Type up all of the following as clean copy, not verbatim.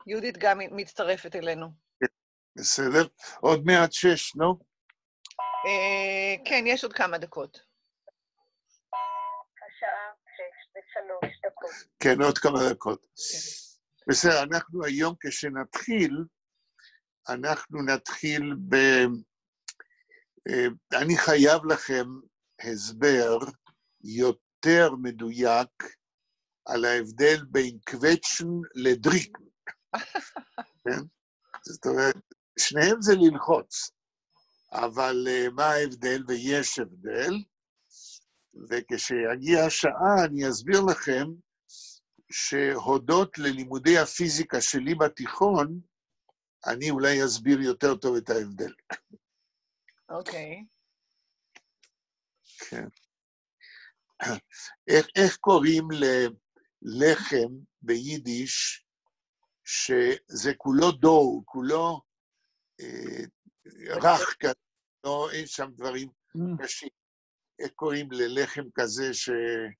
יהודית גם מצטרפת אלינו. בסדר? עוד מעט 6, לא? כן, יש עוד כמה דקות. השעה 6:03. כן, עוד כמה דקות. בסדר, אנחנו היום כשנתחיל, אנחנו נתחיל אני חייב לכם הסבר יותר מדויק על ההבדל בין קווצ'ן לדריקן. כן? זאת אומרת, שניהם זה ללחוץ, אבל מה ההבדל? ויש הבדל, וכשהגיע השעה אני אסביר לכם שהודות ללימודי הפיזיקה שלי בתיכון, אני אולי אסביר יותר טוב את ההבדל. אוקיי. כן. איך קוראים ללחם ביידיש, שזה כולו דו, כולו רך כזה, לא, אין שם דברים קשים. איך קוראים ללחם כזה שהוא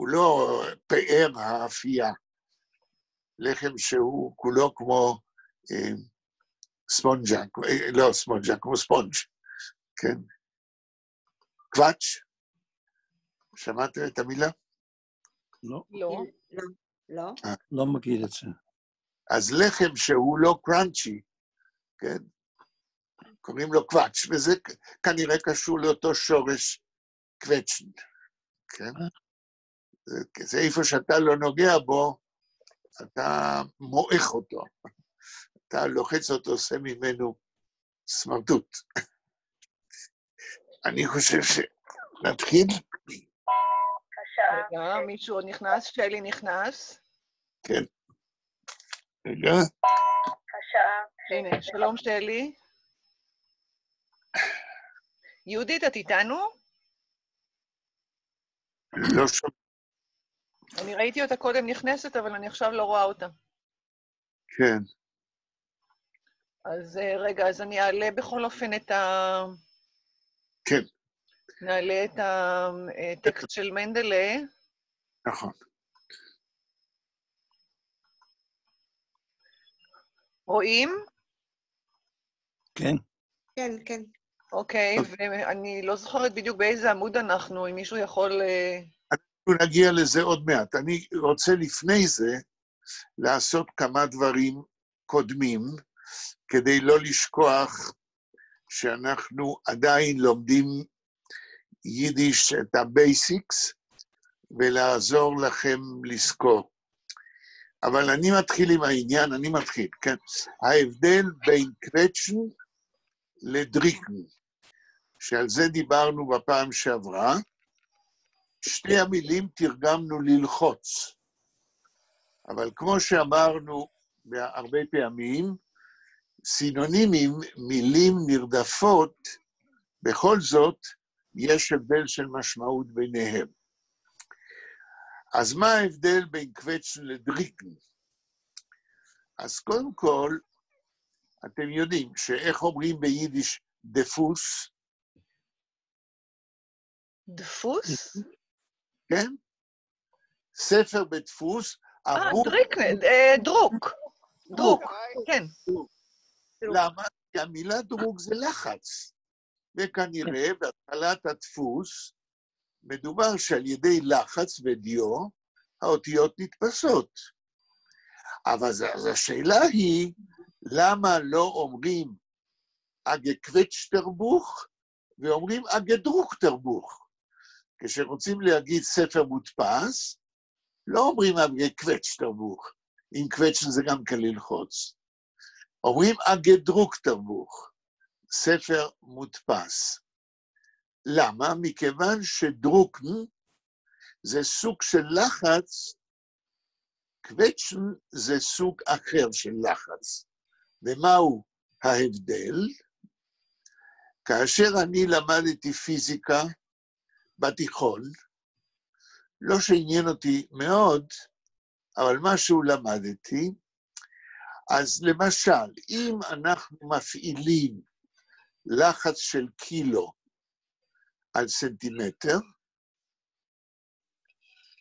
לא פאר האפייה, לחם שהוא כולו כמו ספונג'ה, לא ספונג'ה, כמו ספונג', כן? קוואץ', שמעתם את המילה? לא. לא. לא. לא מכיר את זה. אז לחם שהוא לא קראנצ'י, כן? קוראים לו קוואץ', וזה כנראה קשור לאותו שורש קווצ'ן, כן? זה איפה שאתה לא נוגע בו, אתה מועך אותו. אתה לוחץ אותו, עושה ממנו סמרטוט. אני חושב שנתחיל. רגע, מישהו עוד נכנס? שלי נכנס. כן. רגע. השעה. הנה, שלום שלי. יהודית, את איתנו? לא שומע. אני ראיתי אותה קודם נכנסת, אבל אני עכשיו לא רואה אותה. כן. אז רגע, אז אני אעלה בכל אופן את כן. נעלה את הטקסט של מנדלה. נכון. רואים? כן. כן, כן. אוקיי, ואני לא זוכרת בדיוק באיזה עמוד אנחנו, אם מישהו יכול... אנחנו נגיע לזה עוד מעט. אני רוצה לפני זה לעשות כמה דברים קודמים, כדי לא לשכוח שאנחנו עדיין לומדים יידיש את הבייסיקס, ולעזור לכם לזכור. אבל אני מתחיל עם העניין, אני מתחיל, כן? ההבדל בין קווצ'ן לדריקן, שעל זה דיברנו בפעם שעברה, שתי המילים תרגמנו ללחוץ. אבל כמו שאמרנו הרבה פעמים, סינונימים, מילים נרדפות, בכל זאת יש הבדל של משמעות ביניהם. אז מה ההבדל בין קווצ'ן לדריקן? אז קודם כל, אתם יודעים שאיך אומרים ביידיש דפוס? דפוס? כן? ספר בדפוס, דרוק. דרוק, כן. למה? כי המילה דרוק זה לחץ. וכנראה בהתחלת הדפוס, מדובר שעל ידי לחץ ודיו, האותיות נתפסות. אבל השאלה היא, למה לא אומרים אגקווצ'טרבוך, ואומרים אגדרוקטרבוך? כשרוצים להגיד ספר מודפס, לא אומרים אגקווצ'טרבוך, אם קווצ'ן זה גם כן ללחוץ. אומרים אגדרוקטרבוך, ספר מודפס. למה? מכיוון שדרוקן זה סוג של לחץ, קווצ'ן זה סוג אחר של לחץ. ומהו ההבדל? כאשר אני למדתי פיזיקה בתיכון, לא שעניין אותי מאוד, אבל משהו למדתי, אז למשל, אם אנחנו מפעילים לחץ של קילו על סנטימטר,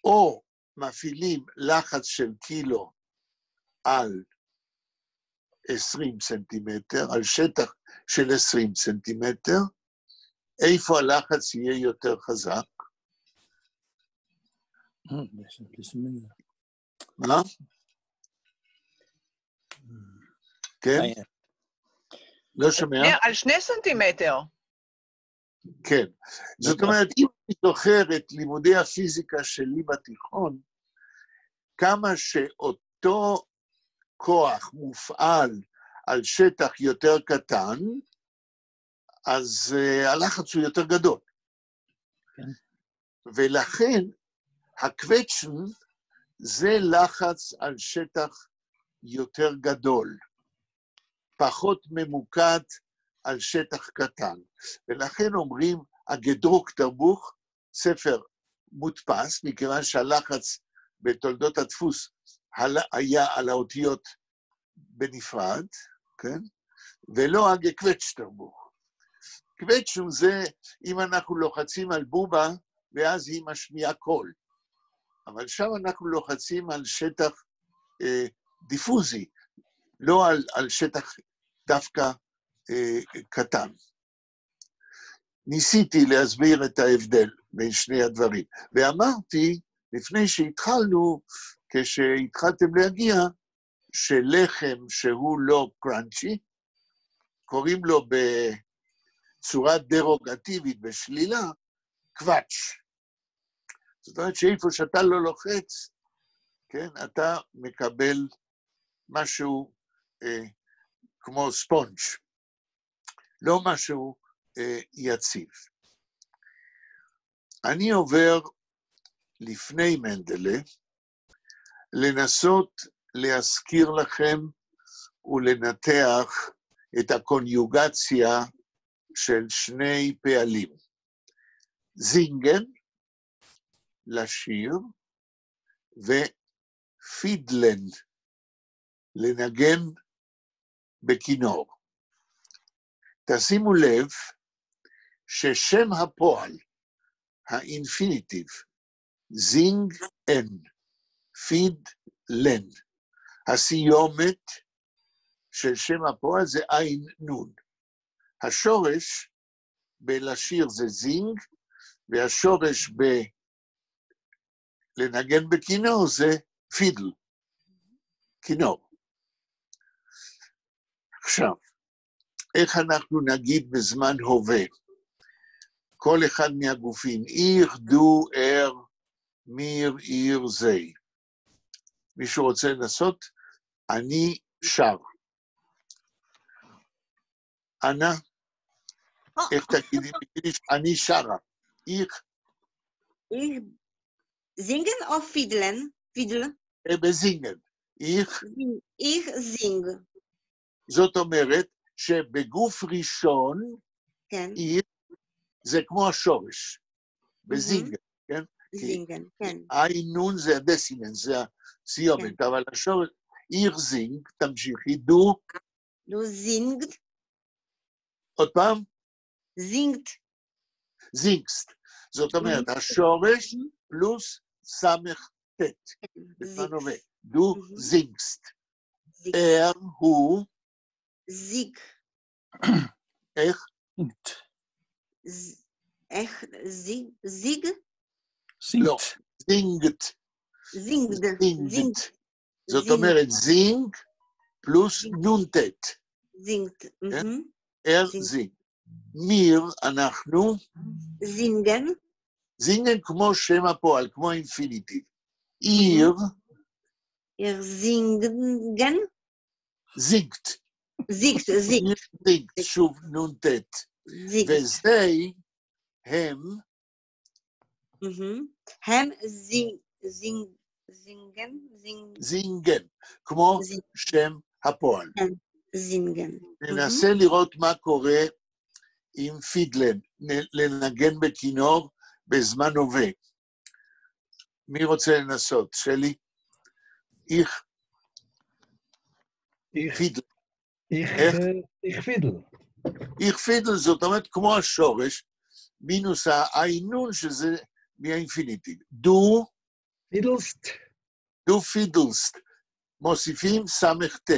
או מפעילים לחץ של קילו על 20 סנטימטר, על שטח של 20 סנטימטר, איפה הלחץ יהיה יותר חזק? מה? כן? לא שומע? על 2 סנטימטר. כן. זאת אומרת, אם אני זוכר את לימודי הפיזיקה שלי בתיכון, כמה שאותו כוח מופעל על שטח יותר קטן, אז הלחץ הוא יותר גדול. ולכן, הקווצ'ן זה לחץ על שטח יותר גדול, פחות ממוקד על שטח קטן. ולכן אומרים, הגדרוקטרבוך, ספר מודפס, מכיוון שהלחץ בתולדות הדפוס היה על האותיות בנפרד, כן? ולא הגקווצ'טרבוך. קווצ'ן זה אם אנחנו לוחצים על בובה, ואז היא משמיעה קול. אבל שם אנחנו לוחצים על שטח דיפוזי, לא על שטח דווקא קטן. ניסיתי להסביר את ההבדל בין שני הדברים, ואמרתי, לפני שהתחלנו, כשהתחלתם להגיע, שלחם שהוא לא קראנצ'י, קוראים לו בצורה דרוגטיבית, בשלילה, קוואץ'. זאת אומרת שאיפה שאתה לא לוחץ, כן, אתה מקבל משהו כמו ספונג', לא משהו יציב. אני עובר לפני מנדלה, לנסות להזכיר לכם ולנתח את הקוניוגציה של שני פעלים. זינגן, לשיר, ופידלן, לנגן בכינור. תשימו לב ששם הפועל, האינפיניטיב, זינג אין, פיד לן. הסיומת של שם הפועל זה עין נון. השורש בלשיר זה זינג, והשורש לנגן בכינור זה פידל, כינור. עכשיו, איך אנחנו נגיד בזמן הווה? כל אחד מהגופים, איך דו מיר עיר זי. מישהו רוצה לנסות? אני שר. אנה? איך תגידי ביידיש? אני שרה. איך? Singen או פידלן? פידל? בזינגן. איך? איך זינג. זאת אומרת שבגוף ראשון, כן. איך זה כמו השורש. בזינגן, כן? זינגן, כן. עין נון זה הדסימנט, זה הסיומת, אבל השורש, איך זינג, תמשיכי, דו זינגט. עוד פעם? זינגט. זינגסט. זאת אומרת, השורש פלוס סמך תת. בזמן הווה. דו זינגסט. הוא... זיג. איך? איך? זיג? לא. זינגט. זינגט. זאת אומרת, זינג פלוס נון תת. זינגט. זינג. מיר, אנחנו... זינגן. זינגן כמו שם הפועל, כמו אינפיניטיב. עיר... זינגן. זינגט. זינגט, שוב נון תת. וזה הם... הם זינגן, כמו שם הפועל. זינגן. ננסה לראות מה קורה עם פידלן, לנגן בכינור בזמן הווה. מי רוצה לנסות? שלי? איך? פידל. איך פידל. איך פידל, זאת אומרת כמו השורש, מינוס העינון שזה מהאינפיניטיב. דו פידלסט, דו פידלסט. מוסיפים סמ"ט.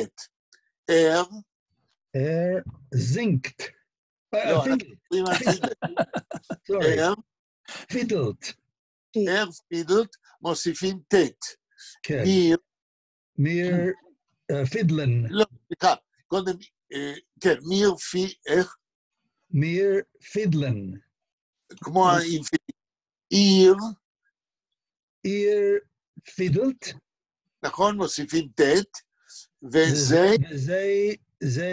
זינקט. לא, אנחנו פידל, מדברים על פידל. סורי, פידלט. פידלט, מוסיפים ט'. כן, מיר, מיר פידלן, לא, סליחה, קודם, כן, מיר איך? מיר פידלן, כמו האינפיניט. עיר, איר פידלט, נכון, מוסיפים ט', וזה וזה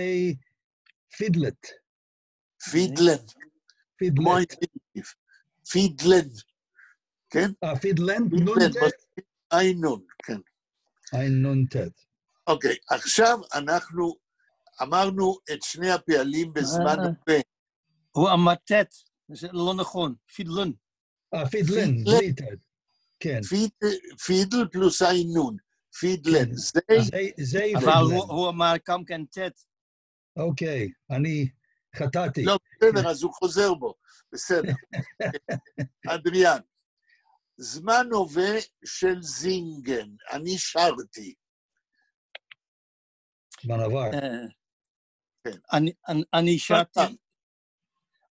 פידלט, פידלן, כמו פידלט. האינפיניטיב. פידלן, כן? פידלן, פידלן, נונטט, מוסיפים עינון, כן. נונטט. אוקיי, עכשיו אנחנו אמרנו את שני הפעלים בזמן הווה. הוא אמר טט, זה לא נכון, פידלן. פידלן, בלי טט. כן. פידל פלוס עינון. פידלן, זה אבל פידלן. הוא אמר גם כן טט. אוקיי, אני חטאתי. לא, בסדר, אז הוא חוזר בו. בסדר. אדריאן, זמן הווה של זינגן, אני שרתי. זמן עבר. כן.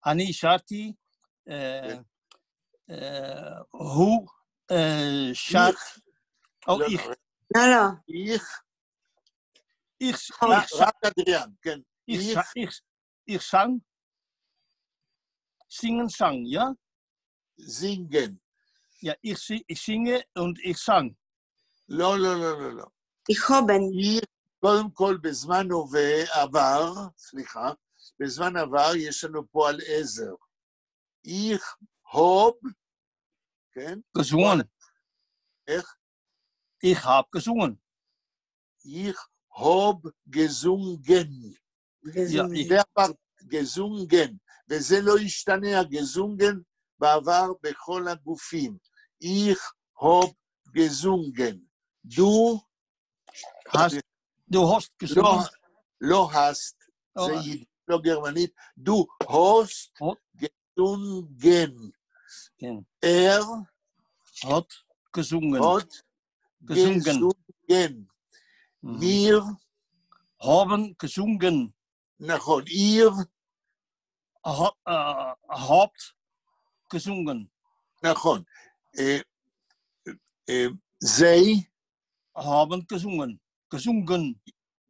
אני שרתי, הוא שט, או איך. לא. רק אדריאן, כן. Ich sang, singen, sang, ja? זינגן. Ja, ich singe und ich sang. לא. Ich hoben. קודם כל, בזמן הווה עבר, סליחה, בזמן עבר יש לנו פה על עזר. איך הוב, כן? Gesungen. איך? Ich hab gesungen. איך הוב גזונגן. זה עבר גזונגן, וזה לא ישתנה, הגזונגן בעבר בכל הגופים. איך הוב גזונגן. Du hast gesungen. לא הסט, זה יידיש לא גרמנית. דו הוסט גזונגן. Hat gesungen. גזונגן. מיר. Haben gesungen. נכון, עיר. Habt gesungen. נכון. זי. Haben gesungen. Gesungen.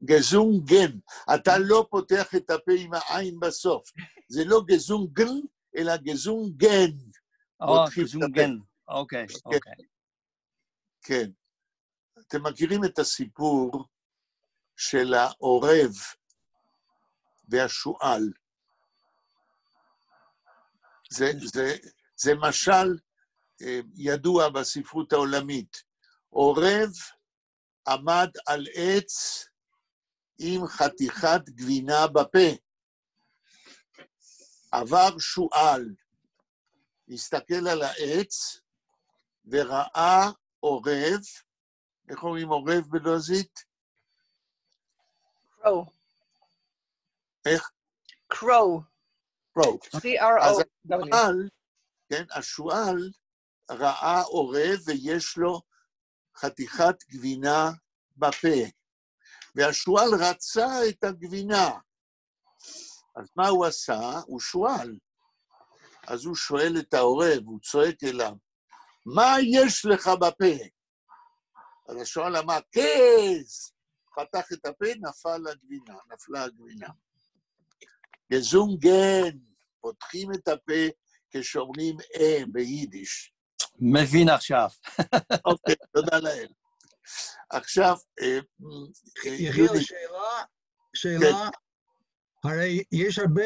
גזונגן. אתה לא פותח את הפה עם העין בסוף. זה לא גזונגן, אלא גזונגן. גזונגן. אוקיי. כן. אתם מכירים את הסיפור של העורב והשועל. זה משל ידוע בספרות העולמית. עורב עמד על עץ עם חתיכת גבינה בפה. עבר שועל, הסתכל על העץ וראה עורב, איך אומרים עורב בלועזית? קרו. איך? קרו. קרו. C-R-O-W. כן, השועל ראה עורב ויש לו חתיכת גבינה בפה. והשועל רצה את הגבינה. אז מה הוא עשה? הוא שועל. אז הוא שואל את העורב, הוא צועק אליו, מה יש לך בפה? אז השועל אמר, כס! פתח את הפה, נפלה הגבינה. גזונגן, פותחים את הפה כשאומרים ביידיש. מבין עכשיו. אוקיי, תודה לאל. עכשיו, יחיאל, שאלה, הרי יש הרבה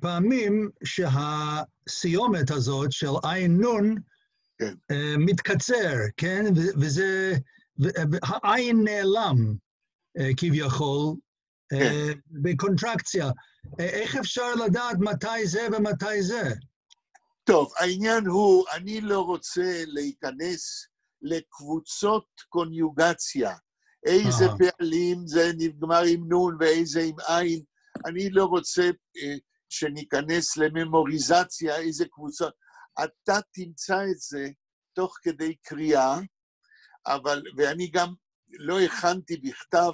פעמים שהסיומת הזאת של עין נון מתקצר, כן? וזה, העין נעלם כביכול בקונטרקציה. איך אפשר לדעת מתי זה ומתי זה? טוב, העניין הוא, אני לא רוצה להיכנס לקבוצות קוניוגציה. איזה פעלים זה נגמר עם נון ואיזה עם עין. אני לא רוצה שניכנס לממוריזציה, איזה קבוצות. אתה תמצא את זה תוך כדי קריאה, ואני גם לא הכנתי בכתב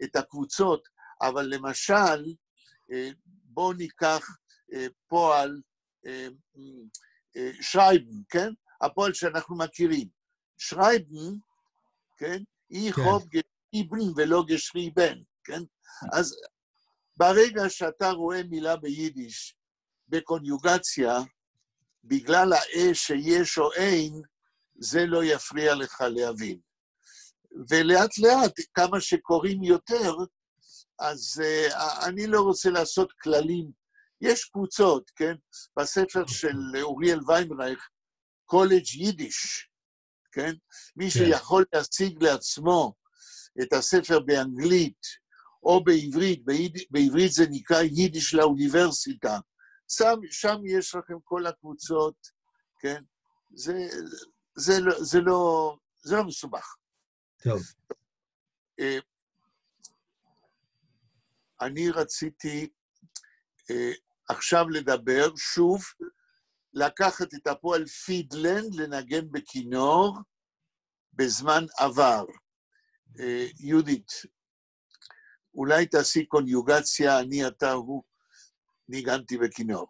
את הקבוצות, אבל למשל, בואו ניקח פועל שרייבן, כן? הפועל שאנחנו מכירים. שרייבן, כן? חוב גשריבן ולא גשריבן, כן? אז ברגע שאתה רואה מילה ביידיש בקוניוגציה, בגלל שיש או אין, זה לא יפריע לך להבין. ולאט לאט, כמה שקוראים יותר, אז אני לא רוצה לעשות כללים. יש קבוצות, כן? בספר של אוריאל ויימרייך, קולג' יידיש, כן? מי שיכול להשיג לעצמו את הספר באנגלית או בעברית, בעברית זה נקרא יידיש לאוניברסיטה, שם יש לכם כל הקבוצות, כן? זה לא מסובך. טוב. אני רציתי עכשיו לדבר, שוב, לקחת את הפועל פידלנד, לנגן בכינור, בזמן עבר. יהודית, אולי תעשי קוניוגציה, אני, אתה, הוא, ניגנתי בכינור.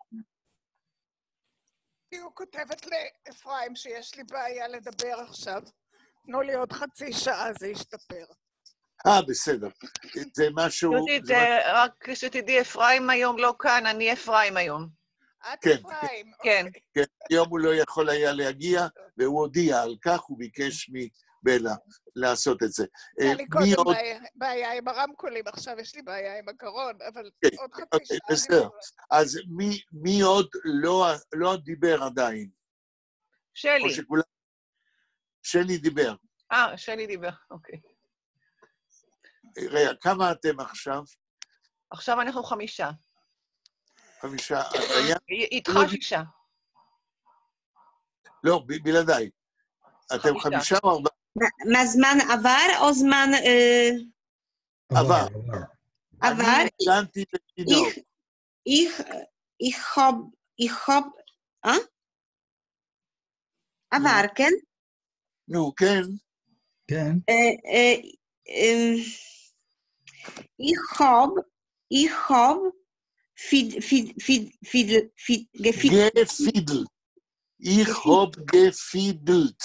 הוא כותבת לאפרים שיש לי בעיה לדבר עכשיו. תנו לי עוד חצי שעה, זה ישתפר. בסדר. זה משהו... יהודית, רק שתדעי, אפרים היום לא כאן, אני אפרים היום. את אפרים? כן. כן, היום הוא לא יכול היה להגיע, והוא הודיע על כך, הוא ביקש מבלה לעשות את זה. היה לי קודם בעיה עם הרמקולים, עכשיו יש לי בעיה עם הגרון, אבל עוד חצי שעה. בסדר. אז מי עוד לא דיבר עדיין? שלי. שלי דיבר. שלי דיבר, אוקיי. רגע, כמה אתם עכשיו? עכשיו אנחנו 5. 5. איתך 6. לא, בלעדיי. אתם 5 או 4? מה זמן עבר או זמן... עבר. עבר? אני ניגנתי בכינור. עבר, כן? נו, כן. כן. Ich hab gefiedelt. Ich hab gefiedelt.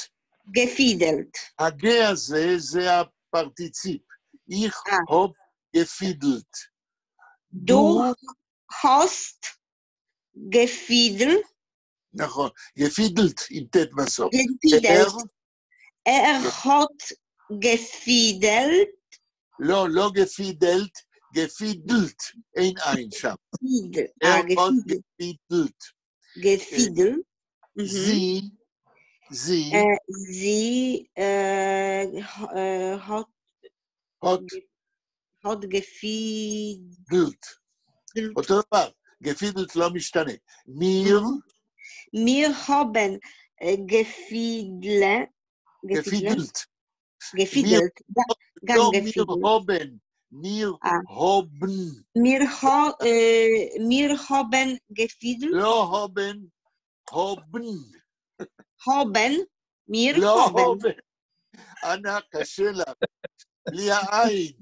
gefiedelt. הגה הזה זה הפרטיציפ. Ich hab gefiedelt. Du hast gefiedelt. נכון, gefiedelt עם תת בסוף. hat gefiedelt. לא gefiedelt, gefiedelt. אין עין שם. hat gefiedelt. Gefiedelt. Sie hat gefiedelt. אותו דבר, gefiedelt לא משתנה. Wir haben gefiedelt. gefiedelt. gefiedelt. לא wir haben, wir haben. Wir haben gefiedelt. לא haben, haben. haben, wir לא haben. haben. אנא, קשה לך. בלי העין.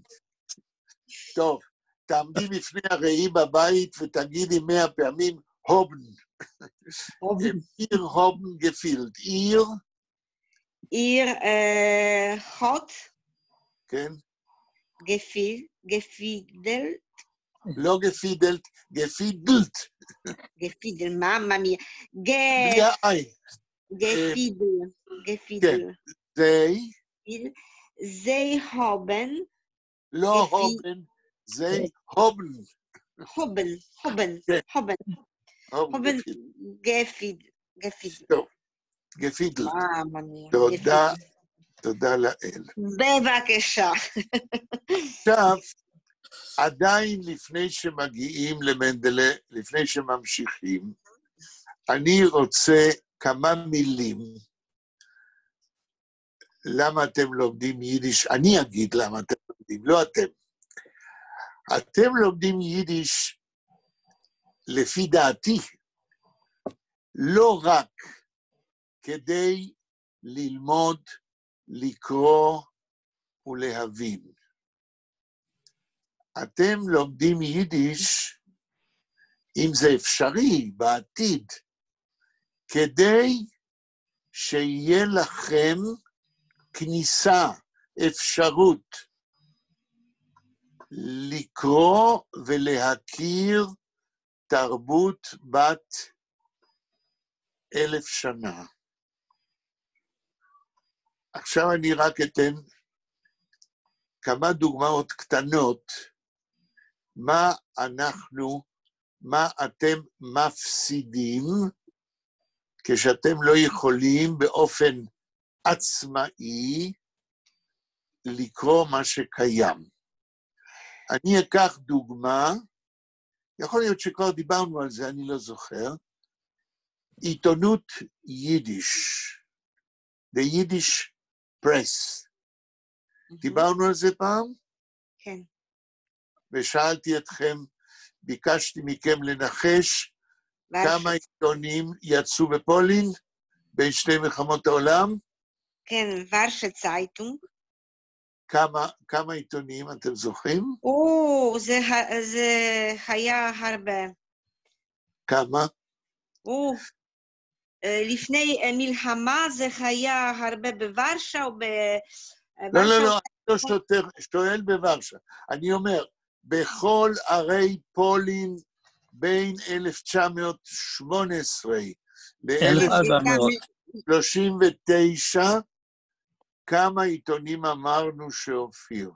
טוב, תעמדי בפני הראי בבית ותגידי 100 פעמים, הובן. ihr haben gefühlt. Ihr hat כן? gefiedelt. לא gefiedelt, gefiedelt. Gefiedelt, Mama mia. בלי העין. Gefiedelt. כן. Sie haben. לא הובן, זה הובן. haben gefiedelt. טוב, gefiedelt. Mamma mia. תודה לאל. בבקשה. עכשיו, עדיין לפני שמגיעים למנדלה, לפני שממשיכים, אני רוצה כמה מילים. למה אתם לומדים יידיש? אני אגיד למה אתם לומדים, לא אתם. אתם לומדים יידיש, לפי דעתי, לא רק כדי ללמוד, לקרוא ולהבין. אתם לומדים יידיש, אם זה אפשרי בעתיד, כדי שיהיה לכם כניסה, אפשרות, לקרוא ולהכיר תרבות בת 1000 שנה. עכשיו אני רק אתן כמה דוגמאות קטנות, מה אתם מפסידים, כשאתם לא יכולים באופן עצמאי לקרוא מה שקיים. אני אקח דוגמה, יכול להיות שכבר דיברנו על זה, אני לא זוכר, עיתונות יידיש, The Yiddish Press. דיברנו על זה פעם? כן. ושאלתי אתכם, ביקשתי מכם לנחש כמה עיתונים יצאו בפולין בין שתי מלחמות העולם? כן, ורשה צייטונג. כמה עיתונים אתם זוכרים? זה היה הרבה. כמה? לפני מלחמה זה היה הרבה בוורשה או לא, אני לא שואל בוורשה. אני אומר, בכל ערי פולין בין 1918 ל-1939, כמה עיתונים אמרנו שהופיעו?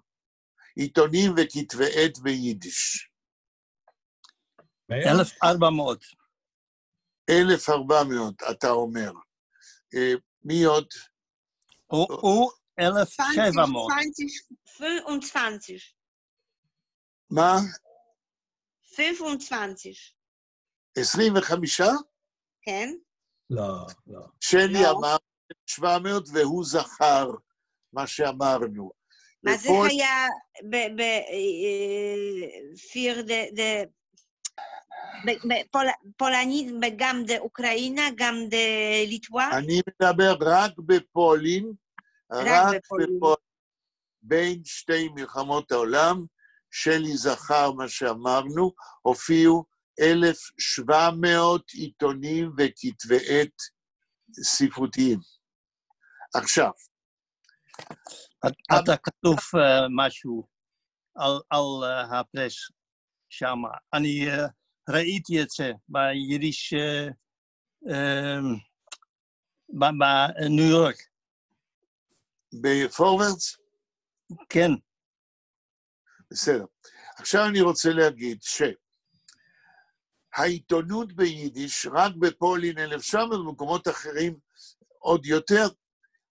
עיתונים וכתבי עת ביידיש. 1,400. 1,400, אתה אומר. מי עוד? הוא 1,700. 25. מה? 25. 25? כן. לא. שלי אמר 700 והוא זכר מה שאמרנו. מה זה היה בפולנית, גם באוקראינה, גם בליטווה? אני מדבר רק בפולין, רק בפולין. בין שתי מלחמות העולם, שלי זכר מה שאמרנו, הופיעו 1,700 עיתונים וכתבי עת ספרותיים. עכשיו. אתה כתוב משהו על הפרס שם. אני ראיתי את זה ביידיש בניו יורק. בפורוורדס? כן. בסדר. עכשיו אני רוצה להגיד שהעיתונות ביידיש, רק בפולין 1900 ובמקומות אחרים עוד יותר,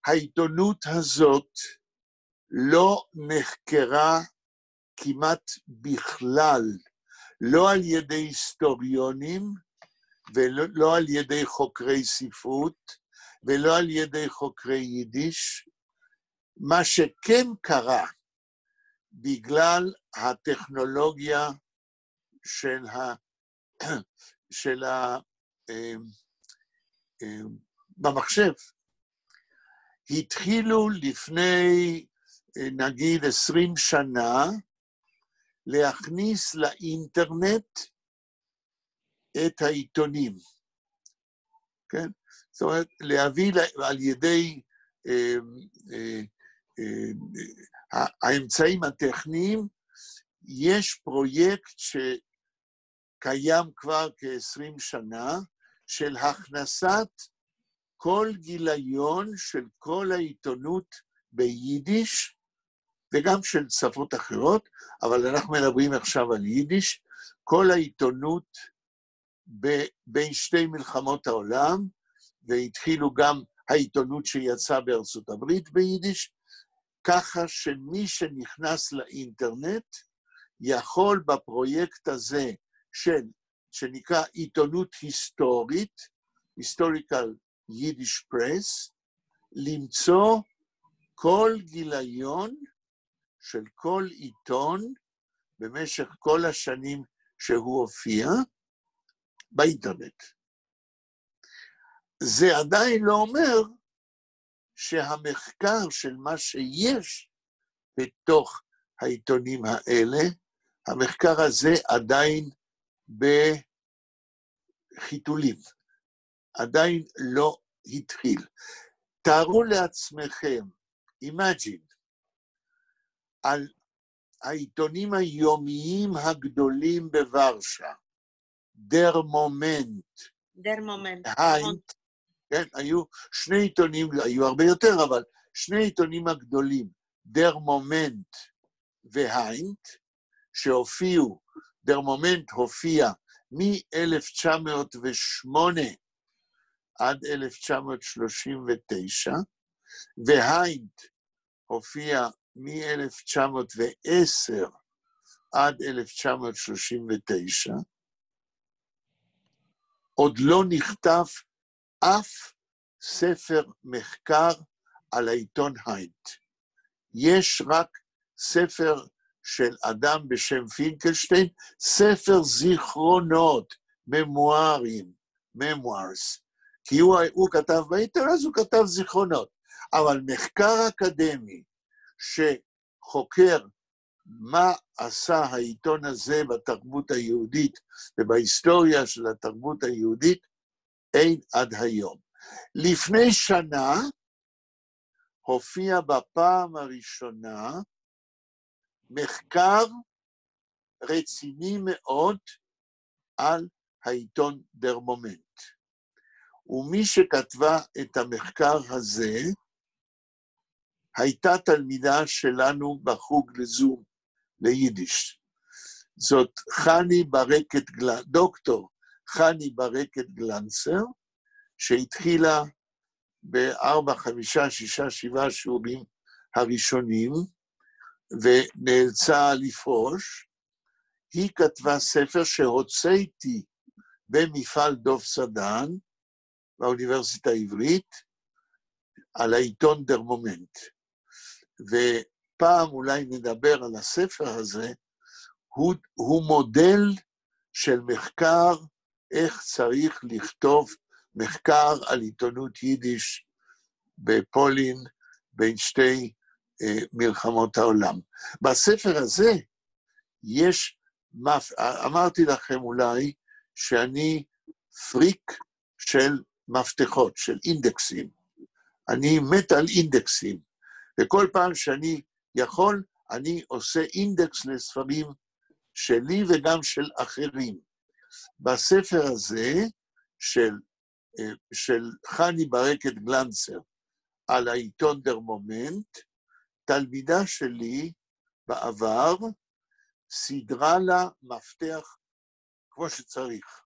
העיתונות הזאת לא נחקרה כמעט בכלל, לא על ידי היסטוריונים, ולא על ידי חוקרי ספרות, ולא על ידי חוקרי יידיש. מה שכן קרה, בגלל הטכנולוגיה במחשב, התחילו לפני, נגיד, 20 שנה, להכניס לאינטרנט את העיתונים. כן? זאת אומרת, להביא על ידי האמצעים הטכניים, יש פרויקט שקיים כבר כ-20 שנה, של הכנסת כל גיליון של כל העיתונות ביידיש, וגם של שפות אחרות, אבל אנחנו מדברים עכשיו על יידיש, כל העיתונות בין שתי מלחמות העולם, והתחילו גם העיתונות שיצאה בארצות הברית ביידיש, ככה שמי שנכנס לאינטרנט, יכול בפרויקט הזה שנקרא עיתונות היסטורית, Historical Yiddish Press, למצוא כל גיליון של כל עיתון במשך כל השנים שהוא הופיע באינטרנט. זה עדיין לא אומר שהמחקר של מה שיש בתוך העיתונים האלה, המחקר הזה עדיין בחיתולים, עדיין לא התחיל. תארו לעצמכם, imagine, על העיתונים היומיים הגדולים בוורשה, דר מומנט, היינט, כן, היו שני עיתונים, היו הרבה יותר, אבל שני עיתונים הגדולים, דר מומנט והיינט, שהופיעו, דר מומנט הופיע מ-1908 עד 1939, והיינט הופיע מ-1910 עד 1939, עוד לא נכתב אף ספר מחקר על העיתון היינט. יש רק ספר של אדם בשם פינקלשטיין, ספר זיכרונות, ממוארים, memoirs, כי הוא כתב בעיתון, אז הוא כתב זיכרונות. אבל מחקר אקדמי שחוקר מה עשה העיתון הזה בתרבות היהודית ובהיסטוריה של התרבות היהודית, אין עד היום. לפני שנה הופיע בפעם הראשונה מחקר רציני מאוד על העיתון דר מומנט. ומי שכתבה את המחקר הזה, הייתה תלמידה שלנו בחוג לזום, ליידיש. זאת דוקטור חני ברקת גלנסר, שהתחילה ב4, 5, 6, 7 שיעורים הראשונים, ונאלצה לפרוש. היא כתבה ספר שהוצאתי במפעל דוב סדן, באוניברסיטה העברית, על העיתון דר מומנט. ופעם אולי נדבר על הספר הזה, הוא מודל של מחקר, איך צריך לכתוב מחקר על עיתונות יידיש בפולין, בין שתי מלחמות העולם. בספר הזה יש, אמרתי לכם אולי, שאני פריק של מפתחות, של אינדקסים. אני מת על אינדקסים, וכל פעם שאני יכול, אני עושה אינדקס לספרים שלי וגם של אחרים. בספר הזה, של חני ברקת גלנסר, על העיתון דר מומנט, תלמידה שלי בעבר סידרה לה מפתח כמו שצריך,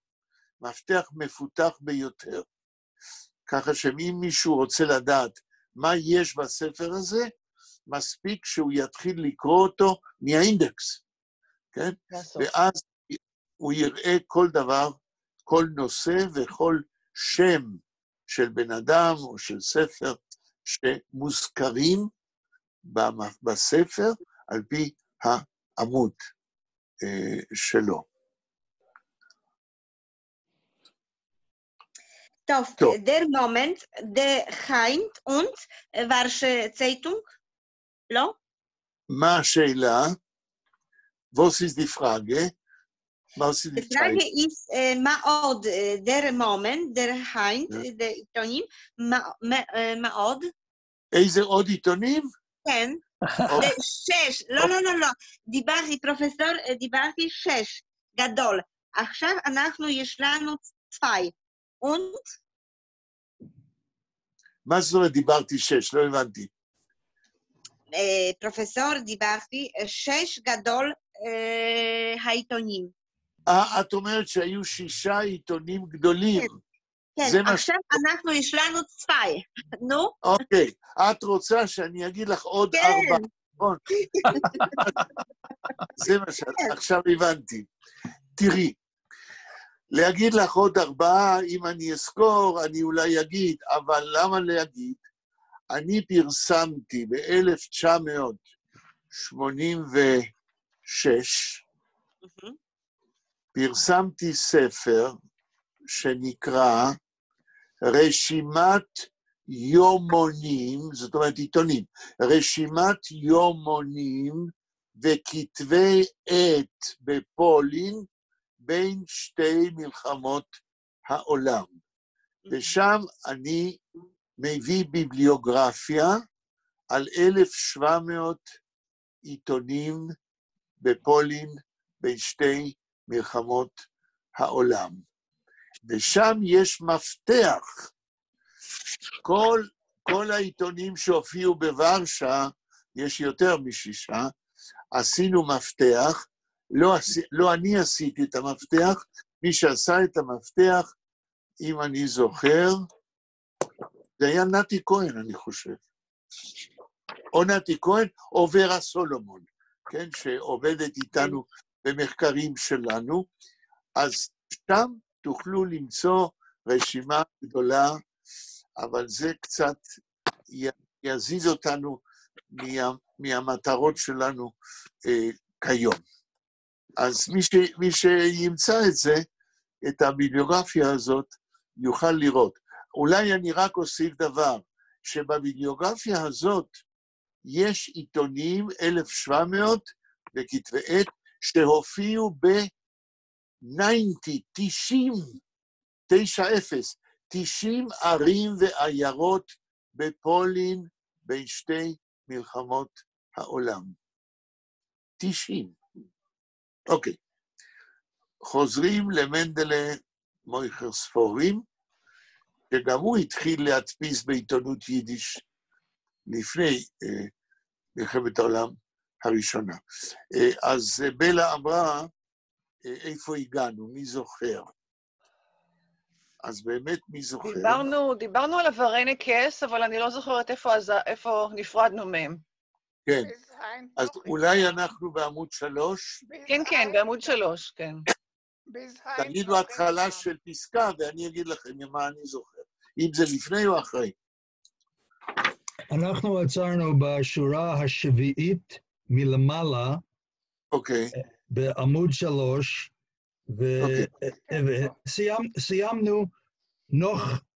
מפתח מפותח ביותר, ככה שאם מישהו רוצה לדעת מה יש בספר הזה, מספיק שהוא יתחיל לקרוא אותו מהאינדקס, כן? ואז הוא יראה כל דבר, כל נושא וכל שם של בן אדם או של ספר שמוזכרים בספר על פי העמוד שלו. טוב, der Moment, der Heint und Warsche Zeitung? לא? מה השאלה? Was ist die Frage? Was ist die Frage ist, מה עוד? Der Moment, der Heint, der עיתונים, מה עוד? איזה עוד עיתונים? כן. 6, לא. דיברתי, פרופסור, דיברתי 6, גדול. עכשיו יש לנו 2. und? מה זאת אומרת דיברתי 6? לא הבנתי. פרופסור, דיברתי 6 גדול העיתונים. את אומרת שהיו 6 עיתונים גדולים. כן, עכשיו יש לנו 2. נו? אוקיי, את רוצה שאני אגיד לך עוד 4. נכון? זה מה שעכשיו הבנתי. תראי, להגיד לך עוד 4, אם אני אזכור, אני אולי אגיד, אבל למה להגיד? אני פרסמתי ב-1986, פרסמתי ספר שנקרא רשימת יומונים, זאת אומרת עיתונים, רשימת יומונים וכתבי עת בפולין בין שתי מלחמות העולם. ושם אני מביא ביבליוגרפיה על 1,700 עיתונים בפולין בין שתי מלחמות העולם. ושם יש מפתח. כל העיתונים שהופיעו בוורשה, יש יותר מ6, עשינו מפתח, לא אני עשיתי את המפתח, מי שעשה את המפתח, אם אני זוכר, זה היה נתי כהן, אני חושב. או נתי כהן, או ורה סולומון, כן, שעובדת איתנו במחקרים שלנו, אז שם תוכלו למצוא רשימה גדולה, אבל זה קצת יזיז אותנו מהמטרות שלנו כיום. אז מי שימצא את זה, את הביבליוגרפיה הזאת, יוכל לראות. אולי אני רק אוסיף דבר, שבביבליוגרפיה הזאת יש עיתונים 1,700 וכתבי עת שהופיעו ב-90 ערים ועיירות בפולין בין שתי מלחמות העולם. 90. אוקיי. חוזרים למנדלה מויכר ספורים, שגם הוא התחיל להדפיס בעיתונות יידיש לפני מלחמת העולם הראשונה. אז בלה אמרה, איפה הגענו? מי זוכר? אז באמת מי זוכר? דיברנו על הוורניקס, אבל אני לא זוכרת איפה נפרדנו מהם. כן, אז אולי אנחנו בעמוד 3? כן, כן, בעמוד 3, כן. תגידו התחלה של פסקה, ואני אגיד לכם מה אני זוכר. אם זה לפני או אחרי. אנחנו עצרנו בשורה השביעית מלמעלה, אוקיי. בעמוד 3, וסיימנו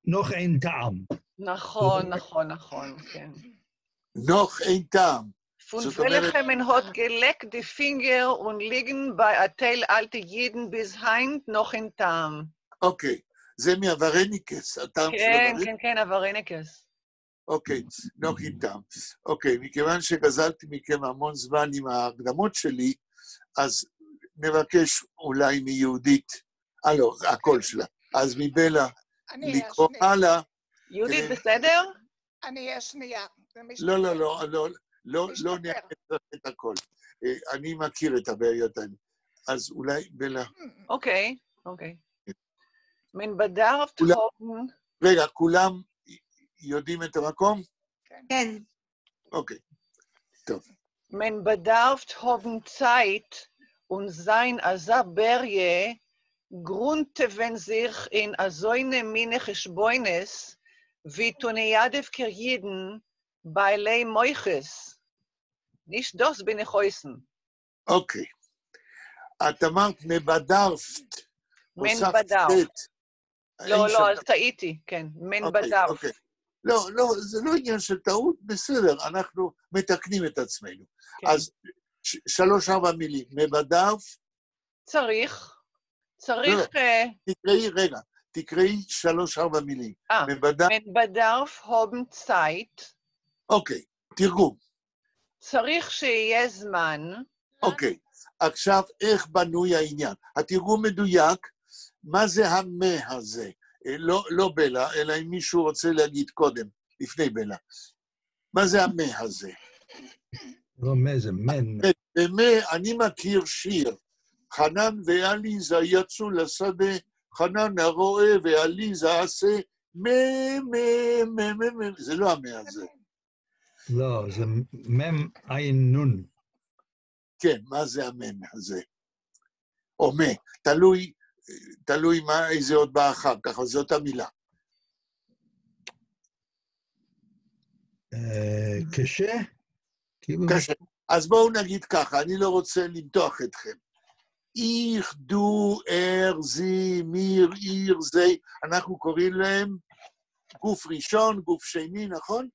נוח אין טעם. נכון, כן. נוח אין טעם. Von welchem hat geleckt die Finger und liegen bei Atel alte Jeden bis heint noch in Tam. אוקיי, זה מהוורניקס, הטעם של הוורניקס? כן, הוורניקס. אוקיי, נוח אין טעם. אוקיי, מכיוון שגזלתי מכם המון זמן עם ההקדמות שלי, אז נבקש אולי מיהודית, לא, הכל שלה. אז מבלה, לקרוא הלאה. יהודית בסדר? אני אהיה שנייה. לא נעקד את הכל. אני מכיר את הבעיות האלה. אז אולי בלה... אוקיי. מן בדארפט הובן... רגע, כולם יודעים את המקום? כן. אוקיי, טוב. מן בדארפט הובן צייט und sein Azaberje grundten sich in azoine mine Cheshboines wie Toniadev Kirjiden bei Lei Moiches. Nicht das bin ich heißen. אוקיי. את אמרת מבדארפט. מן בדארפט. לא, אז טעיתי, כן. מן בדארפט. לא, זה לא עניין של טעות, בסדר, אנחנו מתקנים את עצמנו. אז 3-4 מילים. מבדארפט. צריך. תקראי 3-4 מילים. מבדארפט הובן צייט. אוקיי, תרגום. צריך שיהיה זמן. אוקיי, עכשיו איך בנוי העניין? התרגום מדויק, מה זה המה הזה? לא בלה, אלא אם מישהו רוצה להגיד קודם, לפני בלה. מה זה המה הזה? לא מה זה, מן. במה אני מכיר שיר. חנן ועליזה יצאו לשדה, חנן הרואה ועליזה עשה, זה לא המה הזה. לא, זה מם עין נון. כן, מה זה המן הזה? או מה, תלוי איזה עוד בא אחר כך, אבל זאת המילה. קשה? קשה. אז בואו נגיד ככה, אני לא רוצה למתוח אתכם. איך, דו, זי, מיר, עיר, זי, אנחנו קוראים להם גוף ראשון, גוף שני, נכון?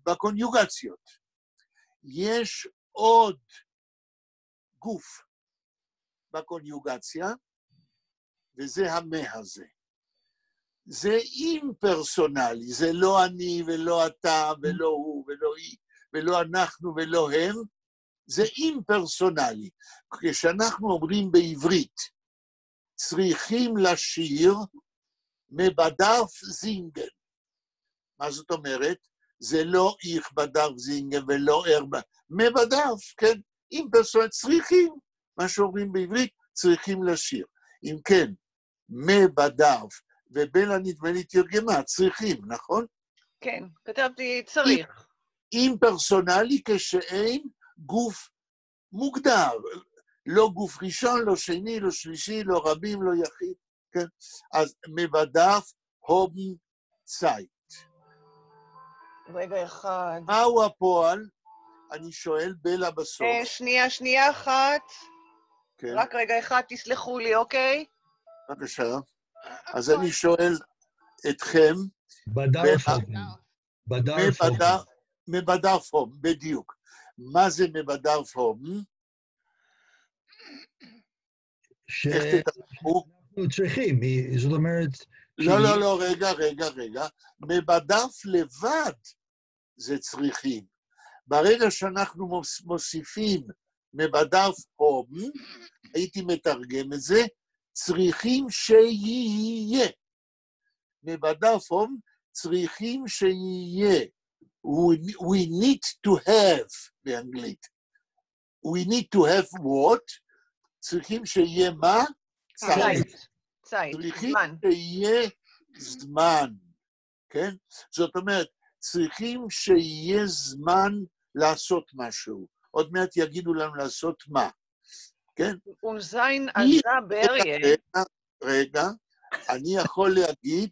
בקוניוגציות. יש עוד גוף בקוניוגציה, וזה המה הזה. זה אימפרסונלי, זה לא אני ולא אתה ולא הוא ולא היא ולא אנחנו ולא הם, זה אימפרסונלי. כשאנחנו אומרים בעברית, צריכים לשיר מבדף זינגן. מה זאת אומרת? זה לא איך בדף זינגן ולא מבדף, כן? אימפרסונלי, צריכים, מה שאומרים בעברית, צריכים לשיר. אם כן, מבדף, ובלה נדמה לי תרגמה, צריכים, נכון? כן, כתבתי צריך. אימפרסונלי כשאין גוף מוגדר, לא גוף ראשון, לא שני, לא שלישי, לא רבים, לא יחיד, כן? אז מבדף הובן צייט. רגע אחד. מהו הפועל? אני שואל בלה בסוף. שנייה אחת. כן, רק רגע אחד, תסלחו לי, אוקיי? בבקשה. אז אני שואל אתכם, בדף מבדף הובן, בדיוק. מה זה מבדף הובן? איך תתאפו? שאנחנו צריכים, זאת אומרת... לא, רגע. מבדף לבד זה צריכים. ברגע שאנחנו מוסיפים מבדף הובן, הייתי מתרגם את זה, צריכים שיהיה. מבדף הובן, צריכים שיהיה. We need to have, באנגלית. We need to have what? צריכים שיהיה מה? צייט. צריכים זמן. שיהיה זמן, כן? זאת אומרת, צריכים שיהיה זמן לעשות משהו. עוד מעט יגידו לנו לעשות מה, כן? ונזיין עזה בריה. רגע, אני יכול להגיד,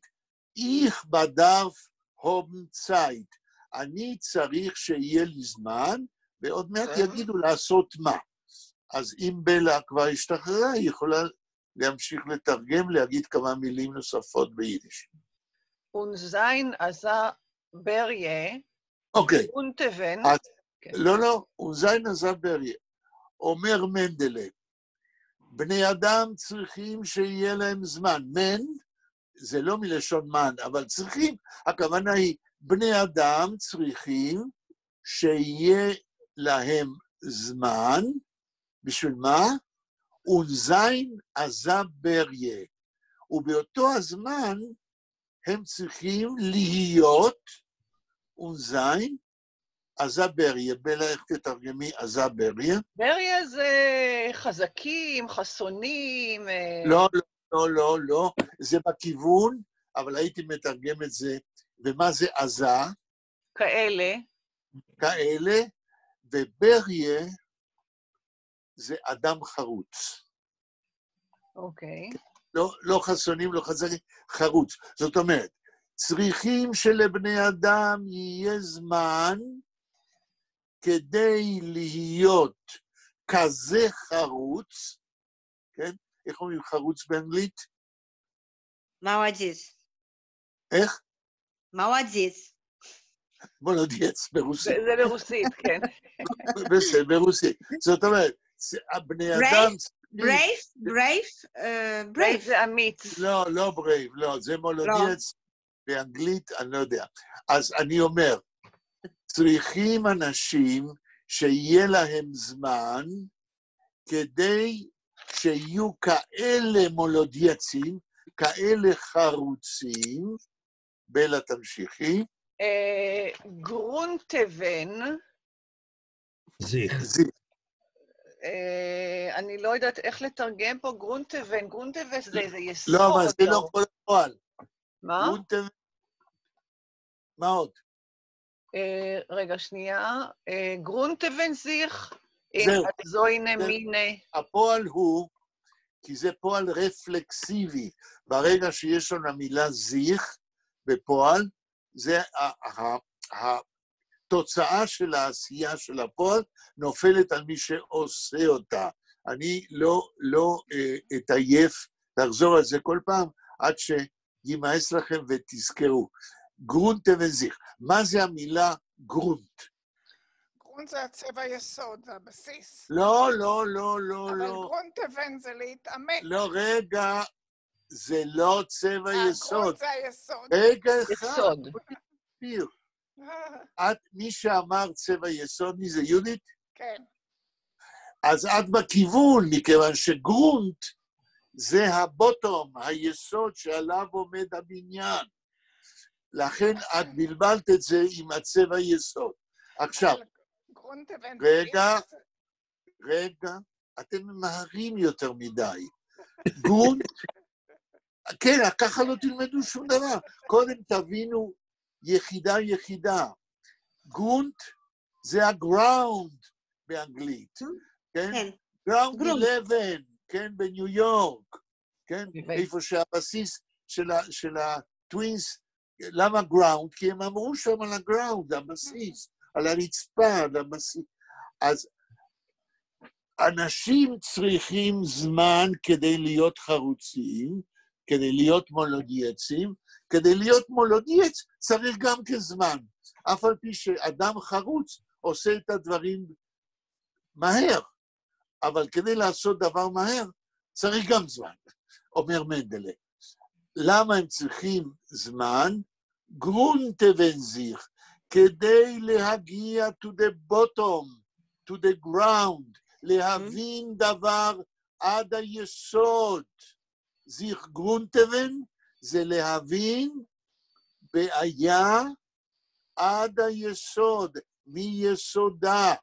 איך בדף הובן צייט. אני צריך שיהיה לי זמן, ועוד מעט יגידו לעשות מה. אז אם בלה כבר השתחררה, היא יכולה להמשיך לתרגם, להגיד כמה מילים נוספות ביידיש. ונזיין עזה בריה. אוקיי. ונתבן. לא, ונזיין עזה בריה. אומר מנדלה, בני אדם צריכים שיהיה להם זמן. מן, זה לא מלשון מן, אבל צריכים, הכוונה היא, בני אדם צריכים שיהיה להם זמן, בשביל מה? ונזיין עזה בריה. ובאותו הזמן הם צריכים להיות ונזיין עזה בריה. בלה, איך תתרגמי עזה בריה? בריה זה חזקים, חסונים. לא. זה בכיוון, אבל הייתי מתרגם את זה. ומה זה עזה? כאלה, ובריה זה אדם חרוץ. אוקיי. לא חסונים, לא חזקים, חרוץ. זאת אומרת, צריכים שלבני אדם יהיה זמן כדי להיות כזה חרוץ, כן? איך אומרים חרוץ באנגלית? Молодец. איך? Молодец. מולודייץ ברוסית. זה ברוסית, כן. בסדר, ברוסית. זאת אומרת, בני אדם... ברייב. זה אמיץ. לא ברייב, לא, זה מולודייץ באנגלית, אני לא יודע. אז אני אומר, צריכים אנשים שיהיה להם זמן כדי שיהיו כאלה מולודייצים, כאלה חרוצים, בלה תמשיכי. גרונטבן. זיך. אני לא יודעת איך לתרגם פה גרונטבן. גרונטבן זה יסוד. לא, אבל זה לא כל הפועל. מה? מה עוד? רגע, שנייה. גרונטבן זיך. זהו. זוינה מיני. הפועל הוא, כי זה פועל רפלקסיבי. ברגע שיש לנו המילה זיך בפועל, זה התוצאה של העשייה של הפועל נופלת על מי שעושה אותה. אני לא אתעייף לחזור על זה כל פעם, עד שימאס לכם ותזכרו. גרונט ונזיך. מה זה המילה גרונט? גרונט זה הצבע יסוד, זה הבסיס. לא. אבל גרונט אבן זה להתעמק. לא, רגע, זה לא צבע יסוד. גרונט זה היסוד. רגע אחד. יסוד. מי שאמר צבע יסוד, מי זה יהודית? כן. אז את בכיוון, מכיוון שגרונט זה הבוטום, היסוד שעליו עומד הבניין. לכן את בלבלת את זה עם הצבע יסוד. עכשיו, רגע, אתם ממהרים יותר מדי. גרונט, כן, ככה לא תלמדו שום דבר. קודם תבינו יחידה. גרונט זה הגראונד באנגלית, כן? גראונד 11, כן, בניו יורק, כן? איפה שהבסיס של הטווינס, למה גראונד? כי הם אמרו שם על הגראונד, הבסיס, על הרצפה, על הבסיס. אז אנשים צריכים זמן כדי להיות חרוצים, כדי להיות מולודייצים, כדי להיות מולודייץ צריך גם כזמן. אף על פי שאדם חרוץ עושה את הדברים מהר, אבל כדי לעשות דבר מהר צריך גם זמן, אומר מנדלה. למה הם צריכים זמן? גרונטוונזיך, כדי להגיע to the bottom, to the ground, להבין דבר עד היסוד. זיך גרונטוון זה להבין בעיה עד היסוד, מיסודה.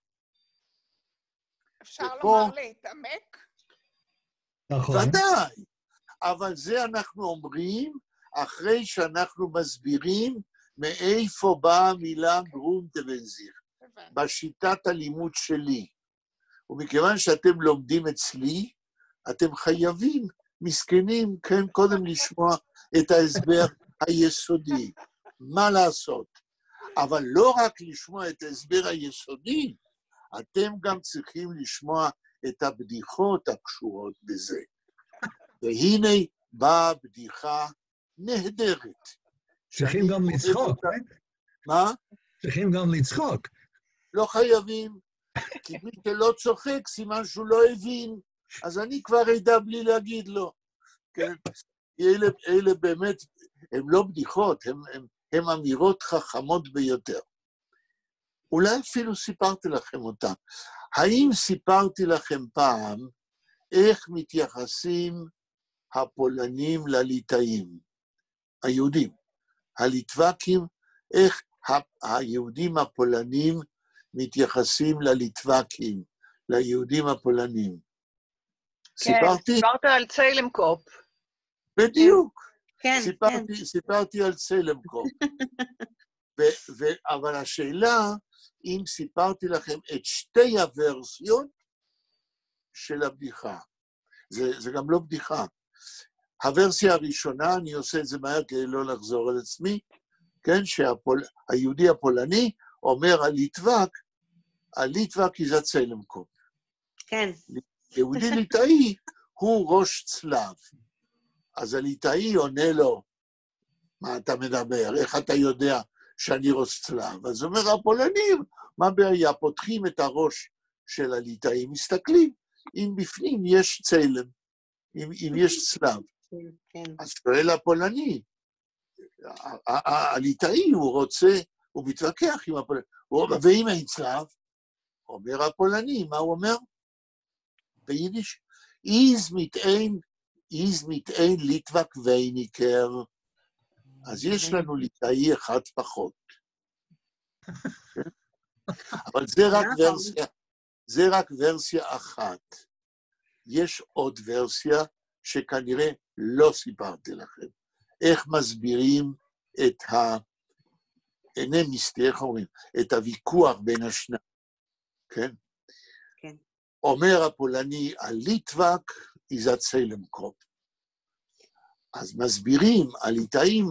אפשר לומר להתעמק? נכון. ודאי, אבל זה אנחנו אומרים אחרי שאנחנו מסבירים מאיפה באה המילה גרונטוונזיך, בשיטת הלימוד שלי. ומכיוון שאתם לומדים אצלי, אתם חייבים, מסכנים, כן, קודם לשמוע את ההסבר היסודי. מה לעשות? אבל לא רק לשמוע את ההסבר היסודי, אתם גם צריכים לשמוע את הבדיחות הקשורות בזה. והנה באה בדיחה נהדרת. צריכים גם לצחוק, מה? צריכים גם לצחוק. לא חייבים, כי מי שלא צוחק, סימן שהוא לא הבין, אז אני כבר אדע בלי להגיד לו. כן? אלה באמת, הם לא בדיחות, הם אמירות חכמות ביותר. אולי אפילו סיפרתי לכם אותם. האם סיפרתי לכם פעם איך מתייחסים הפולנים לליטאים? היהודים. הליטבקים, איך היהודים הפולנים מתייחסים לליטבקים, ליהודים הפולנים. כן, סיפרתי? סיפרת על ציילמקופ. בדיוק. כן, סיפרתי על ציילמקופ. אבל השאלה, אם סיפרתי לכם את שתי הוורסיות של הבדיחה. זה גם לא בדיחה. הוורסיה הראשונה, אני עושה את זה מהר כדי לא לחזור על עצמי, כן, שהיהודי הפולני אומר הליטבק זה ציילמקופ. כן. יהודי ליטאי הוא ראש צלב. אז הליטאי עונה לו, מה אתה מדבר? איך אתה יודע שאני ראש צלב? אז אומר הפולנים, מה בעיה? פותחים את הראש של הליטאי, מסתכלים, אם בפנים יש צלם, אם יש צלב. אז שואל הפולני, הליטאי הוא רוצה, הוא מתווכח עם הפולני, ואם אין צלב, אומר הפולני, מה הוא אומר? ביידיש, איז מיט אין ליטבק וייניקר, אז יש לנו ליטאי אחד פחות. אבל זה רק ורסיה אחת. יש עוד ורסיה שכנראה לא סיפרתי לכם. איך מסבירים את הוויכוח בין השניים, כן? כן. אומר הפולני, הליטבק איזה ציילמקופ. אז מסבירים, הליטאים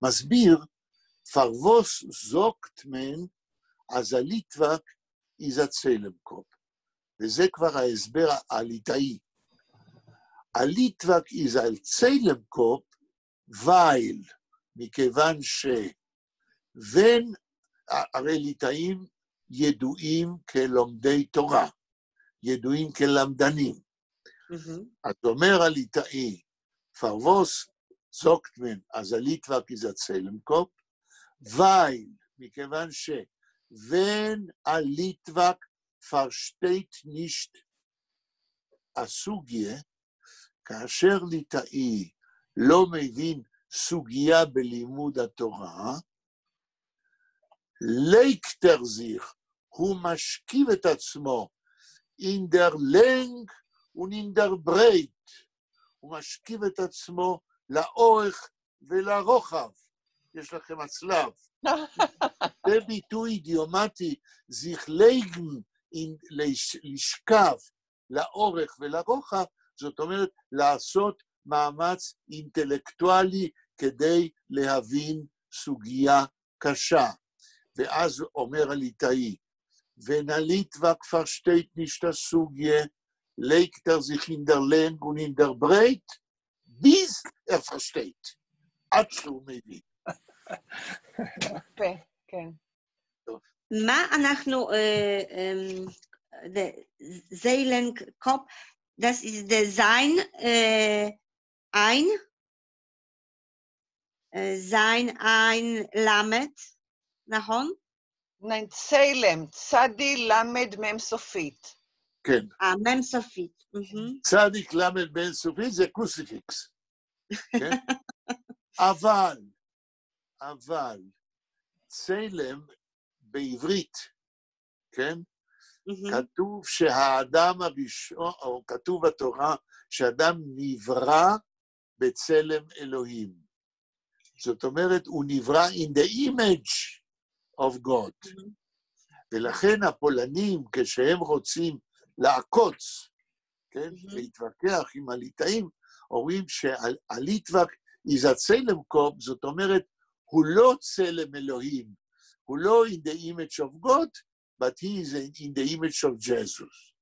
מסביר, פרוווס זוקטמן, אז הליטבק איזה ציילמקופ. וזה כבר ההסבר הליטאי. הליטבק איזה ציילמקופ, וייל, מכיוון הרי ליטאים ידועים כלומדי תורה, ידועים כלמדנים. אז אומר הליטאי, פרווס sagt man, also Litvak ist erzählen im Kopf, weil, מכיוון wenn a Litvak versteht nicht הסוגיה, כאשר ליטאי לא מבין סוגיה בלימוד התורה, לייקטר זיך, הוא משכיב את עצמו in der Länge und in der Breite, הוא משכיב את עצמו לאורך ולרוחב. יש לכם הצלב. זה ביטוי אידיומטי, זיך לייגן לשכב לאורך ולרוחב, זאת אומרת לעשות מאמץ אינטלקטואלי כדי להבין סוגיה קשה. ואז אומר הליטאי, wenn ein Litvak versteht nicht das Sugie, legt sich in der Länge und in der Breite, bis versteht. עד שהוא מבין. כן. מה אנחנו, Seelen, Kopf, das ist der Sein, ein Lamed, נכון? nein, צלם, צדי למד מם סופית. כן. מם סופית. צדיק למד מם סופית זה קרוסיפיקס. כן? אבל, צלם בעברית, כן? כתוב שהאדם הראשון, או כתוב בתורה, שאדם נברא בצלם אלוהים. זאת אומרת, הוא נברא in the image of God. ולכן הפולנים, כשהם רוצים לעקוץ, כן? להתווכח עם הליטאים, אומרים שהליטבק is a צלם קופ, זאת אומרת, הוא לא צלם אלוהים, הוא לא in the image of God, but he is in the image of Jesus.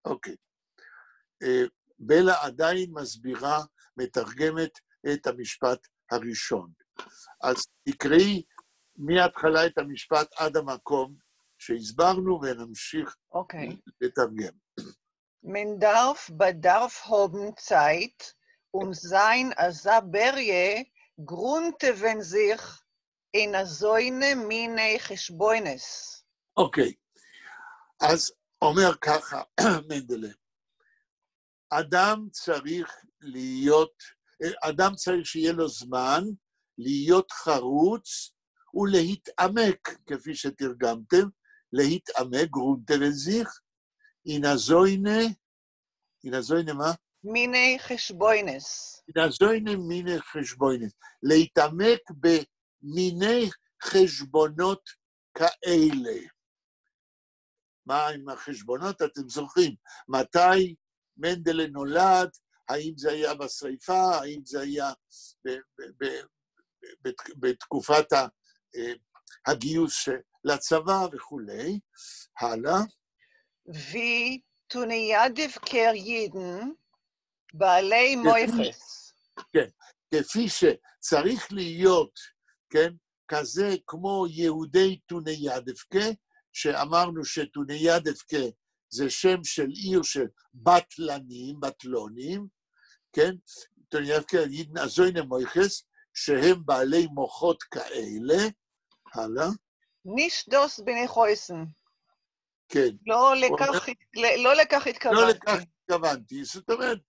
אוקיי. בלה עדיין מסבירה, מתרגמת את המשפט הראשון. אז תקראי מההתחלה את המשפט עד המקום שהסברנו ונמשיך לתרגם. Man bedarf haben Zeit, sein Asaberje grundven sich in so eine Mine Geschbeunes. אוקיי, אז אומר ככה, מנדלה, אדם צריך שיהיה לו זמן להיות חרוץ ולהתעמק, כפי שתרגמתם, להתעמק גרונטבנזיך, אינזוינה מה? מיני חשבוינס. אינזוינה מיני חשבוינס. להתעמק במיני חשבונות כאלה. מה עם החשבונות? אתם זוכרים, מתי מנדלה נולד, האם זה היה בשריפה, האם זה היה בתקופת הגיוס לצבא וכולי. הלאה. ותוניידבקר יידן בעלי מויכס. כן, כפי שצריך להיות, כן, כזה כמו יהודי תוניידבקה, שאמרנו שתוניידבקה זה שם של עיר של בטלונים, כן? תוניידבקה יידן הזוינה מויכס, שהם בעלי מוחות כאלה. הלאה. נישדוס בני חויסן. כן. לא לכך התכוונתי. לא לכך התכוונתי. זאת אומרת,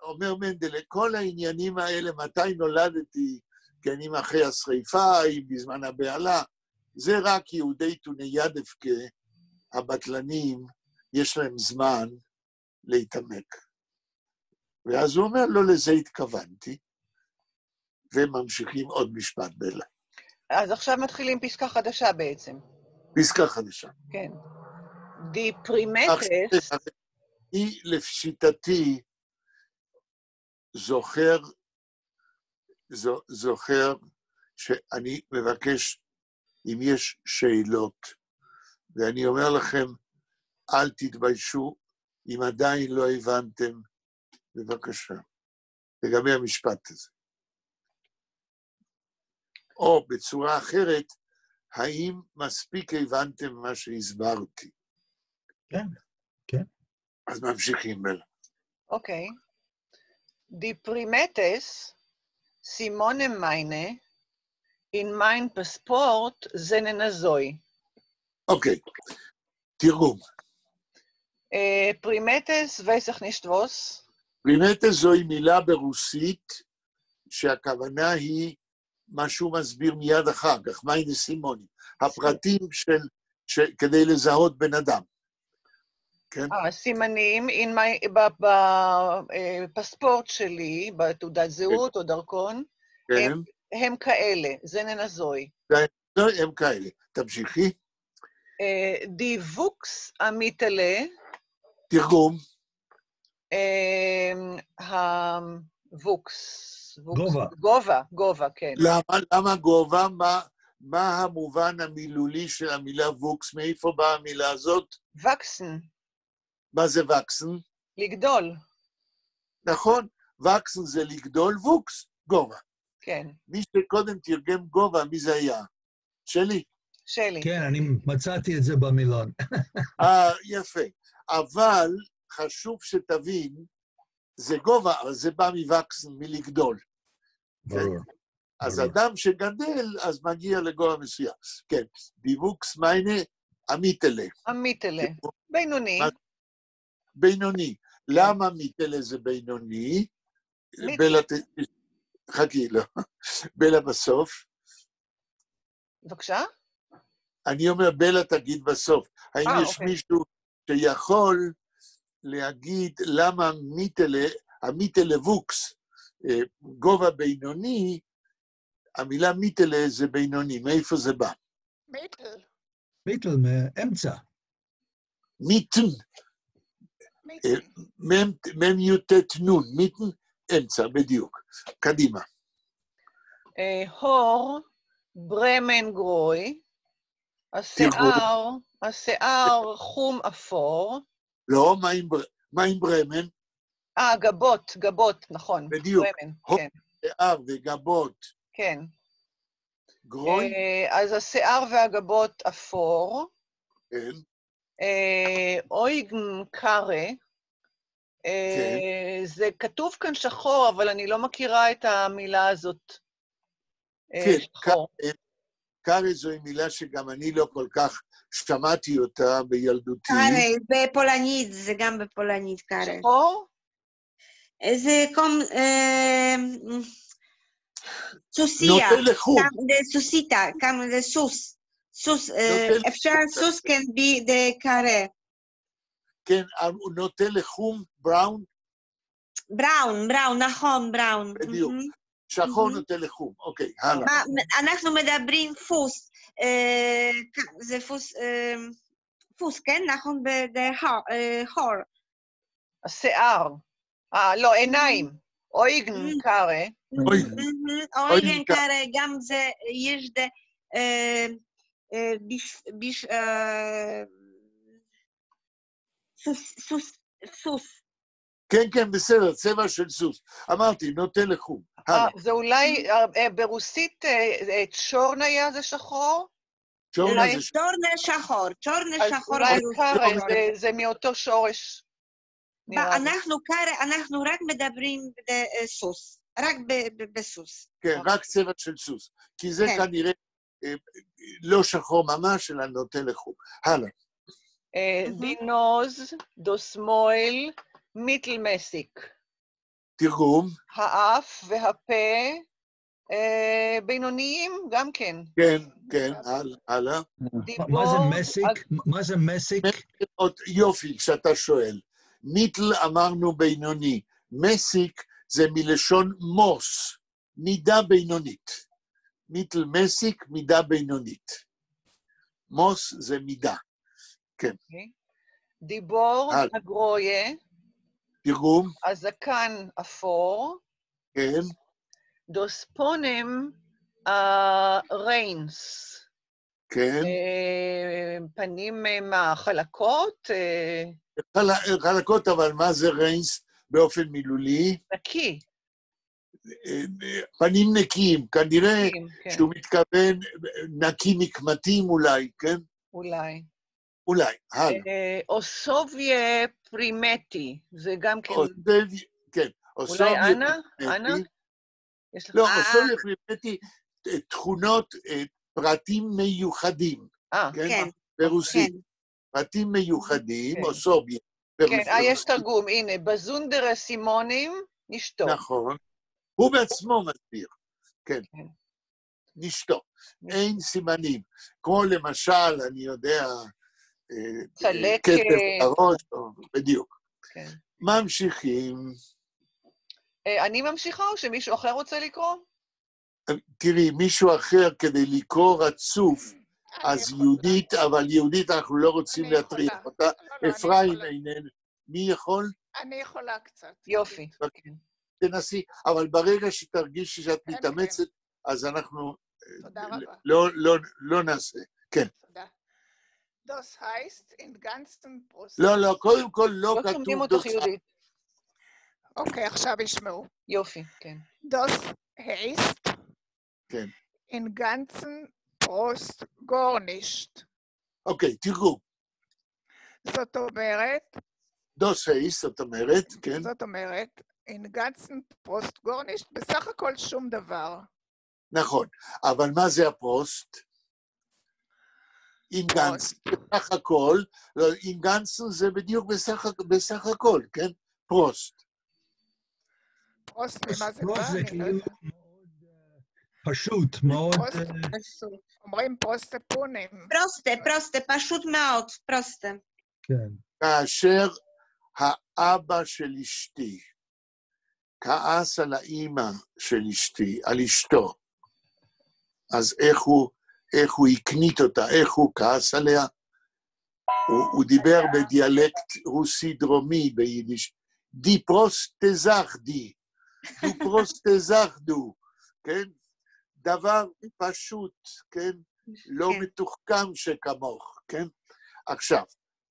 אומר מנדלה, כל העניינים האלה, מתי נולדתי, כן, אם אחרי השריפה, אם בזמן הבעלה, זה רק יהודי תוניידבקה, הבטלנים, יש להם זמן להתעמק. ואז הוא אומר, לא לזה התכוונתי, וממשיכים עוד משפט בלה. אז עכשיו מתחילים פסקה חדשה בעצם. פסקה חדשה. כן. די פרימטס... היא לפשיטתי זוכר שאני מבקש, אם יש שאלות, ואני אומר לכם, אל תתביישו, אם עדיין לא הבנתם, בבקשה, לגבי המשפט הזה. או בצורה אחרת, האם מספיק הבנתם מה שהסברתי? כן, כן. אז ממשיכים בלה. אוקיי. Die Primetes, Simone meine, in mein Passport sind azoi. אוקיי, תרגום. Primetes, weiß ich nicht was. פרימטה זוהי מילה ברוסית, שהכוונה היא מה שהוא מסביר מיד אחר כך, מיינה סימוני, הפרטים כדי לזהות בן אדם. כן? סימנים בפספורט שלי, בתעודת זהות או דרכון, כן. הם כאלה, זה ננזוי. הם כאלה. תמשיכי. די ווקס המיטלה, תרגום. הווקס. גובה. גובה, כן. למה גובה? מה המובן המילולי של המילה ווקס? מאיפה באה המילה הזאת? וקסן. מה זה וקסן? לגדול. נכון, וקסן זה לגדול, ווקס, גובה. כן. מי שקודם תרגם גובה, מי זה היה? שלי. שלי. כן, אני מצאתי את זה במילון. יפה. אבל חשוב שתבין, זה גובה, אבל זה בא מווקסן, מלגדול. ברור. אז אדם שגדל, אז מגיע לגובה מסוים. כן, דיווקס מיינה, המיטלה. המיטלה. בינוני. בינוני. למה מיטלה זה בינוני? בלה, חכי, לא. בלה בסוף. בבקשה? אני אומר, בלה תגיד בסוף. האם יש מישהו שיכול להגיד למה המיטלה ווקס, גובה בינוני, המילה מיטלה זה בינוני, מאיפה זה בא? מיטל. מיטל, מאמצע. מיטן. מם יוטט נון, מיטן, אמצע, בדיוק. קדימה. הור, ברמן גרוי, השיער חום אפור. לא, מה עם ברמן? גבות, נכון. בדיוק. ברמן, כן. שיער וגבות. כן. גרוי? אז השיער והגבות אפור. כן. אויגן קארה. זה כתוב כאן שחור, אבל אני לא מכירה את המילה הזאת. כן, שחור. קארה זוהי מילה שגם אני לא כל כך שמעתי אותה בילדותי. קארה, בפולנית, זה גם בפולנית קארה. שחור? זה קום... סוסיה. נוטה לחום. סוסיטה, כמה זה סוס. סוס, אפשר סוס can be the קארה. כן, הוא נוטה לחום, בראון? בראון, נכון, בראון. בדיוק. שחור נוטה לחום, אוקיי, הלאה. אנחנו מדברים פוס, זה פוס, כן? נכון, בחור. השיער. לא, עיניים. אויגן קארה. אויגן קארה, גם זה, יש סוס. כן, בסדר, צבע של סוס. אמרתי, נוטה לחום. זה אולי ברוסית צ'ורנה היה זה שחור? צ'ורנה שחור. אולי קארה, זה מאותו שורש. אנחנו רק מדברים בסוס. רק בסוס. כן, רק צבע של סוס. כי זה כנראה לא שחור ממש, אלא נוטה לחום. הלאה. דינוז, דוסמויל, מיטלמסיק. תרגום. האף והפה בינוניים גם כן. כן, הלאה. מה זה מסיק? יופי, כשאתה שואל. מיטל אמרנו בינוני. מסיק זה מלשון מוס, מידה בינונית. מיטל מסיק, מידה בינונית. מוס זה מידה. כן. דיבור, הגרויה. תרגום. הזקן אפור. כן. דוספונם ריינס. כן. פנים מה, חלקות? חלקות, אבל מה זה ריינס באופן מילולי? נקי. פנים נקיים, כנראה כן, שהוא מתכוון נקי מקמטים אולי, כן? אולי. אולי, הלאה. אוסוביה פרימטי, זה גם כן, כן, אולי אוסוביה אנה? אנה? פרימטי. יש לך... לא, אוסוביה פרימטי, תכונות, פרטים מיוחדים, כן? כן, ברוסית. כן. פרטים מיוחדים, כן. אוסוביה. כן, יש תרגום, הנה, בזונדר הסימונים, נשתו. נכון. הוא בעצמו מסביר. כן. כן. נשתו. אין סימנים. כמו למשל, אני יודע, צלקת. כתב בראש, בדיוק. כן. ממשיכים. אני ממשיכה או שמישהו אחר רוצה לקרוא? תראי, מישהו אחר כדי לקרוא רצוף, אז יהודית, אבל יהודית אנחנו לא רוצים אני להטריח יכולה. אותה. לא, אני אפרים יכולה. איננו. מי יכול? אני יכולה קצת. יופי. כן. תנסי, אבל ברגע שתרגישי שאת כן, מתאמצת, אז אנחנו תודה רבה. לא נעשה. כן. תודה. Das heißt, in ganzen Prost... לא, קודם כל לא לא שומעים כתוב אותך, דוס. יהודית. אוקיי, עכשיו ישמעו. יופי, כן. Das heißt, כן. in ganzen Prost gar nicht. אוקיי, תראו. זאת אומרת, דוס הייס, זאת אומרת, כן? זאת אומרת, in ganzen Prost gar nicht, בסך הכל שום דבר. נכון, אבל מה זה הפרוסט? אינגנסן, בסך הכל, אינגנסן זה בדיוק בסך הכל, כן? פרוסט. פרוסט, ממה זה פרוסט בא? זה אני לא כאילו יודעת. מאוד פשוט, מאוד... פרוסט. אומרים פרוסטה פונים. פרוסטה, פשוט מאוד, פרוסטה. כן. כאשר האבא של אשתי כעס על האימא של אשתי, על אשתו, אז איך הוא הקנית אותה, איך הוא כעס עליה? הוא דיבר בדיאלקט רוסי דרומי ביידיש, די פרוסט תזך די, דו פרוסט תזך דו, כן? דבר פשוט, כן? לא מתוחכם שכמוך, כן? עכשיו,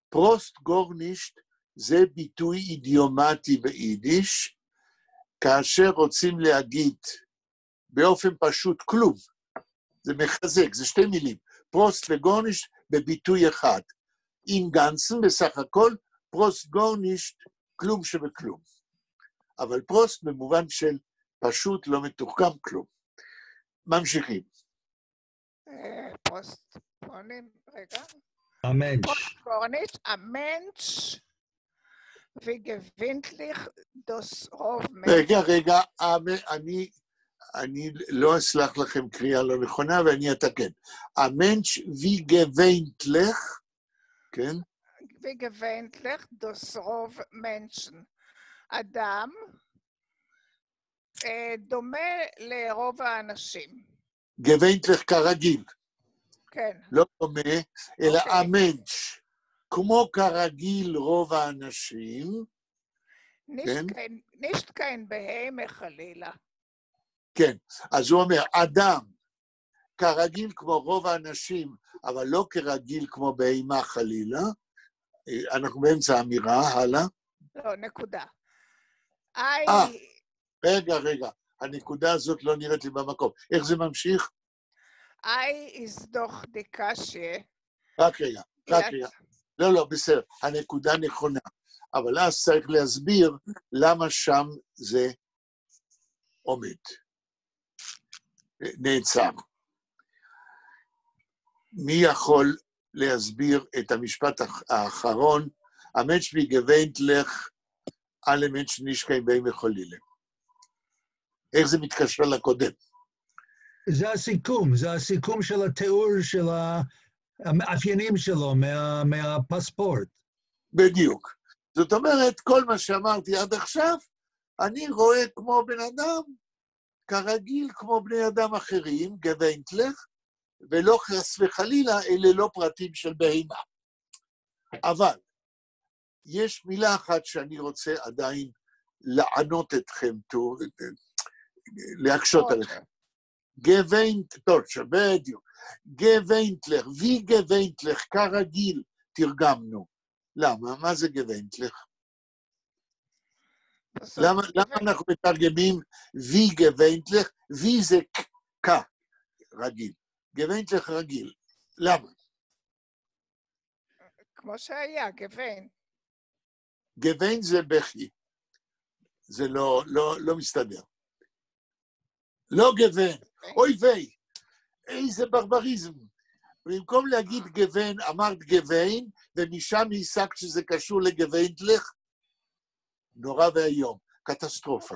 פרוסט גורנישט זה ביטוי אידיומטי ביידיש, כאשר רוצים להגיד באופן פשוט כלום, זה מחזק, זה שתי מילים, פרוסט וגורנישט בביטוי אחד, אין גנסן בסך הכל, פרוסט גורנישט, כלום שבכלום. אבל פרוסט במובן של פשוט לא מתוחכם כלום. ממשיכים. פרוסט פונים, רגע. המנש. פרוסט גורנישט, המנש, וגווינטליך דוס רוב מנש. רגע, אני לא אסלח לכם קריאה לא נכונה, ואני אתקן. המנש וגווינטליך, כן? וגווינטליך דוס רוב מנשן. אדם דומה לרוב האנשים. גווינטליך כרגיל. כן. לא דומה, אלא אוקיי. המנש. כמו כרגיל רוב האנשים, נישט קיין בהמה חלילה. כן, אז הוא אומר, אדם, כרגיל כמו רוב האנשים, אבל לא כרגיל כמו בהמה חלילה, אנחנו באמצע האמירה, הלאה. לא, נקודה. רגע, הנקודה הזאת לא נראית לי במקום. איך זה ממשיך? איז דוח דקשיה. רק רגע. לא, בסדר, הנקודה נכונה. אבל אז צריך להסביר למה שם זה עומד. נעצר. מי יכול להסביר את המשפט האחרון? המנש וגווינטליך alle Menschen nicht kein בהמה חלילה. איך זה מתקשר לקודם? זה הסיכום של התיאור של המאפיינים שלו מהפספורט. בדיוק. זאת אומרת, כל מה שאמרתי עד עכשיו, אני רואה כמו בן אדם, כרגיל כמו בני אדם אחרים, גווינטליך, ולא חס וחלילה, אלה לא פרטים של בהמה. אבל, יש מילה אחת שאני רוצה עדיין לענות אתכם, להקשות עליכם. בדיוק. גווינטליך, וגווינטליך, כרגיל, תרגמנו. למה? מה זה גווינטליך? בסוף למה אנחנו מתרגמים וי גוונטלך? וי זה ק רגיל, גוונטלך רגיל. למה? כמו שהיה, גוון. גוון זה בכי. זה לא מסתדר. לא גוון, אוי ויי, איזה ברבריזם. במקום להגיד גוון, אמרת גוון, ומשם הסקת שזה קשור לגוונטלך, נורא והיום, קטסטרופה.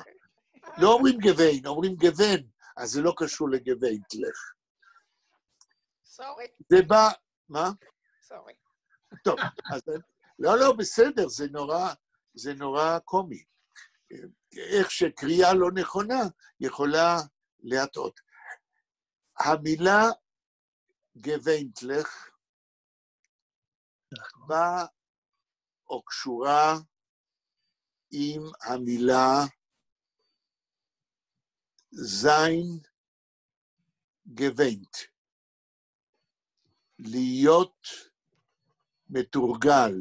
לא אומרים גוון, אומרים גוון, אז זה לא קשור לגוונטלך. סורי. זה בא, מה? סורי. טוב, אז לא, בסדר, זה נורא קומי. איך שקריאה לא נכונה יכולה להטעות. המילה גוונטלך באה או קשורה עם המילה זין גוונט. להיות מתורגל,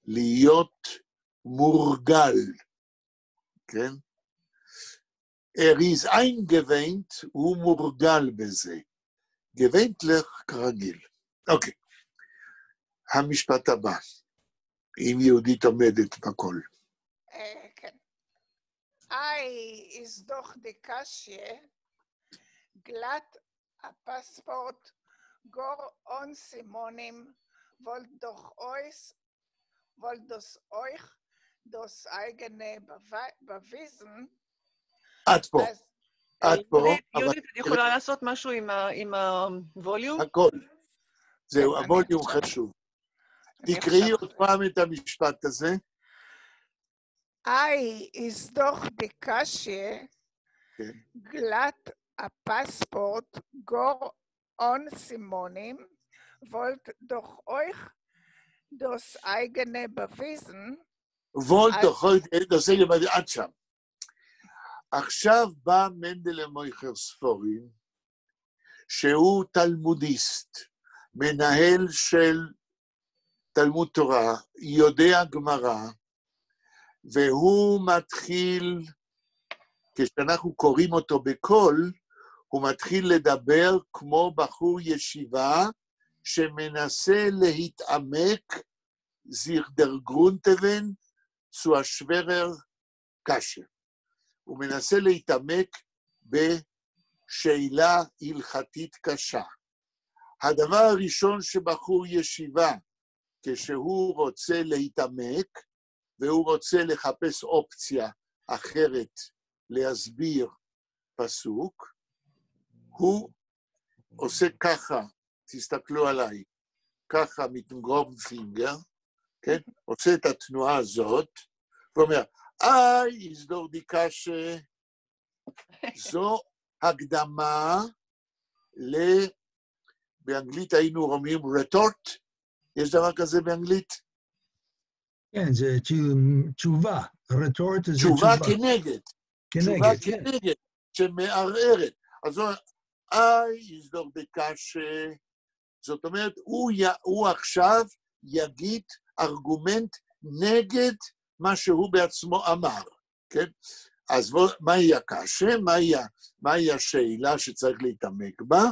להיות מורגל, כן? is eingewöhnt, הוא מורגל בזה. גוונטלך כרגיל. אוקיי. המשפט הבא, אם יהודית עומדת בכל. כן. איז דוח דקשיה, גלת הפספורט, גור און סימונים, וולט דוח אויס, וולט דוס אויך, דוס אייגנה בוויזן. עד פה. עד פה. יהודית, את יכולה לעשות משהו עם הווליום? הכל. זהו, הווליום חשוב. תקראי עוד פעם את המשפט הזה. איז דוח דקשיה, גלת הפספורט, גור און סימונים, וולט דוח אויך, דוס אייגנה בוויזן. וולט דוח אויך, דוס אייגנה בוויזן, עד שם. עכשיו בא מנדל מויכר ספורים, שהוא תלמודיסט, מנהל של תלמוד תורה, יודע גמרא, והוא מתחיל, כשאנחנו קוראים אותו בקול, הוא מתחיל לדבר כמו בחור ישיבה, שמנסה להתעמק, זיך דר גרונטבן, צו השוורר קשה. הוא מנסה להתעמק בשאלה הלכתית קשה. הדבר הראשון שבחור ישיבה, כשהוא רוצה להתעמק, והוא רוצה לחפש אופציה אחרת להסביר פסוק, הוא עושה ככה, תסתכלו עליי, ככה מתנגרוב פינגר, כן? עושה את התנועה הזאת, ואומר, איזדור דיקשה, זו הקדמה באנגלית היינו אומרים רטורט, יש דבר כזה באנגלית? כן, זה תשובה, רטורט זה תשובה. תשובה כנגד. תשובה כנגד, שמערערת. אז איזדור דיקשה, זאת אומרת, הוא עכשיו יגיד ארגומנט נגד מה שהוא בעצמו אמר, כן? אז מהי הקשה? מהי השאלה שצריך להתעמק בה?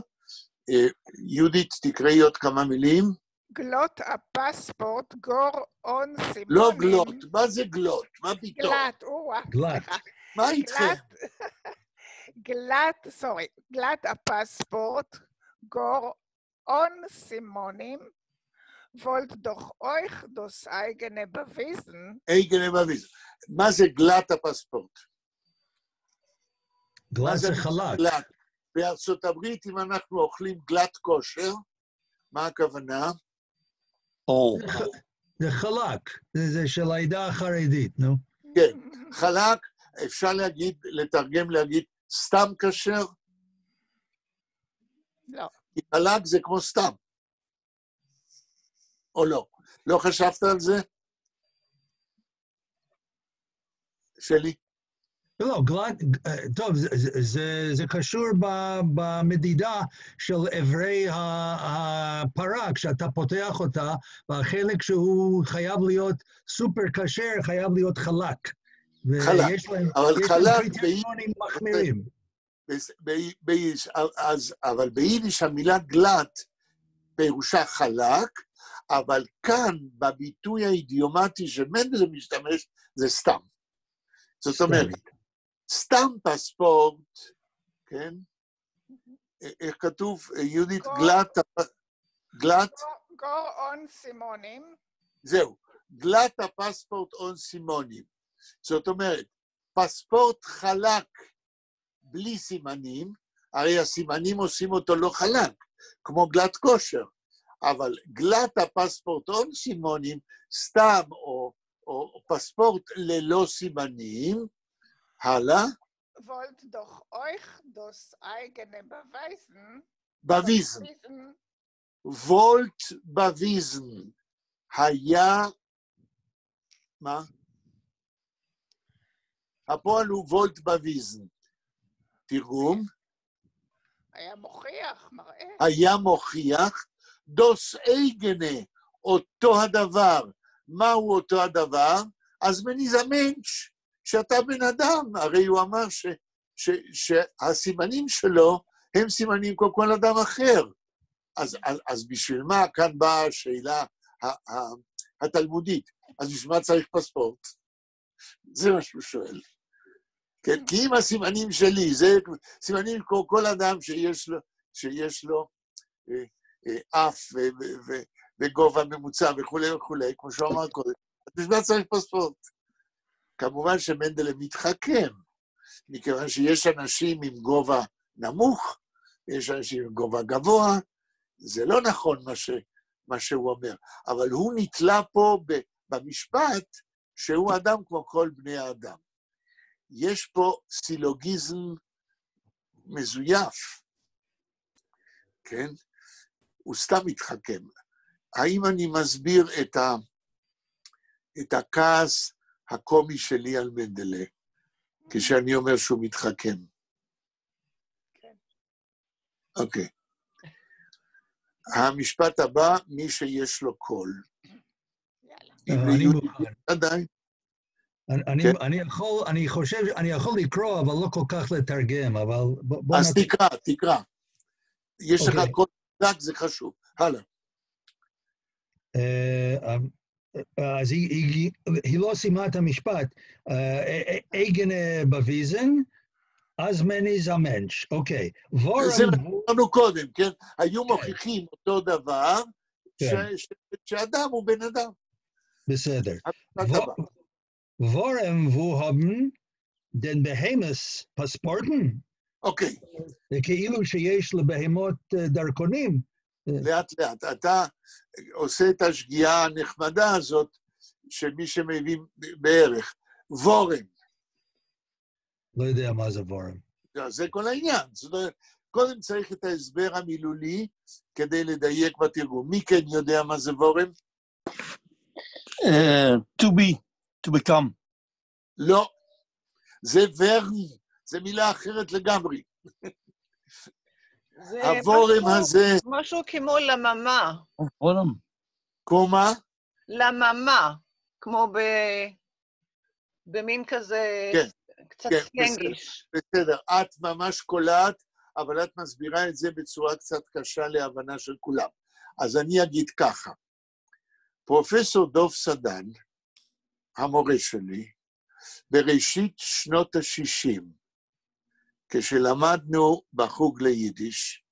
יהודית, תקראי עוד כמה מילים. גלות הפספורט, גור און סימונים. לא גלות, מה זה גלות? מה פתאום? גלת, מה איתכם? גלת הפספורט, גור און סימונים, וולט דוח אויך, דוס אייגנה בוויזן. אייגנה בוויזן. מה זה גלת הפספורט? גלת זה חלק. בארצות הברית, אם אנחנו אוכלים גלת כושר, מה הכוונה? זה חלק, זה של העדה החרדית, נו. כן, חלק, אפשר לתרגם להגיד, סתם כשר? לא. כי חלק זה כמו סתם. או לא? לא חשבת על זה? שלי? לא, טוב, זה קשור במדידה של אברי הפרה, כשאתה פותח אותה, והחלק שהוא חייב להיות סופר כשר, חייב להיות חלק. ויש להם אבל חלק קריטריונים מחמירים. אבל ביידיש המילה גלת פירושה חלק, אבל כאן בביטוי האידיומטי שמנדל משתמש זה סתם. זאת אומרת, סתם פספורט, כן? איך כתוב, יהודית, גלת? גור און סימונים. זהו, גלת הפספורט און סימונים. זאת אומרת, פספורט חלק בלי סימנים, הרי הסימנים עושים אותו לא חלק, כמו גלת כושר, אבל גלת הפספורט און סימונים, סתם או פספורט ללא סימנים, הלאה. Wollt doch euch das eigene beweisen. Wollt beweisen. היה, מה? הפועל הוא וולט בוויזן. תרגום? היה מוכיח, מראה. היה מוכיח, דוס אייגנה, אותו הדבר. מהו אותו הדבר? אז מניזה מנש, שאתה בן אדם. הרי הוא אמר שהסימנים שלו הם סימנים כמו כל אדם אחר. אז בשביל מה כאן באה השאלה התלמודית? אז בשביל מה צריך פספורט? זה מה שהוא שואל. כן? כי אם הסימנים שלי, זה סימנים כמו כל אדם שיש לו אף וגובה ממוצע וכו' וכו', כמו שהוא אמר קודם, אז בשביל מה צריך פספורט? כמובן שמנדל מתחכם, מכיוון שיש אנשים עם גובה נמוך, יש אנשים עם גובה גבוה, זה לא נכון מה שהוא אומר, אבל הוא נתלה פה במשפט שהוא אדם כמו כל בני האדם. יש פה סילוגיזם מזויף, כן? הוא סתם מתחכם. האם אני מסביר את הכעס הקומי שלי על מנדלה, כשאני אומר שהוא מתחכם? כן. אוקיי. המשפט הבא, מי שיש לו קול. אני מוכן. עדיין. אני חושב, אני יכול לקרוא, אבל לא כל כך לתרגם, אבל בוא אז תקרא. יש לך קול חזק, זה חשוב. הלאה. אז היא לא סיימה את המשפט. אייגן בוויזן, אז מני זה המנש. אוקיי. זה אמרנו קודם, כן? היו מוכיחים אותו דבר, שאדם הוא בן אדם. בסדר. Warum wo haben den Behemoths Passporten? אוקיי. כאילו שיש לבהמות דרכונים. לאט לאט. אתה עושה את השגיאה הנחמדה הזאת, שמי שמביא בערך. וורם. לא יודע מה זה וורם. זה כל העניין. זאת אומרת, קודם צריך את ההסבר המילולי, כדי לדייק בתרגום. מי כן יודע מה זה וורם? To become. לא. זה ורן. זה מילה אחרת לגמרי. הוורם הזה... משהו כמו לממה. וורם. כמו מה? לממה. כמו במין כזה... כן. קצת כן, סלנגיש. בסדר. את ממש קולעת, אבל את מסבירה את זה בצורה קצת קשה להבנה של כולם. אז אני אגיד ככה. פרופסור דוב סדן, המורה שלי, בראשית שנות ה-60, כשלמדנו בחוג ליידיש,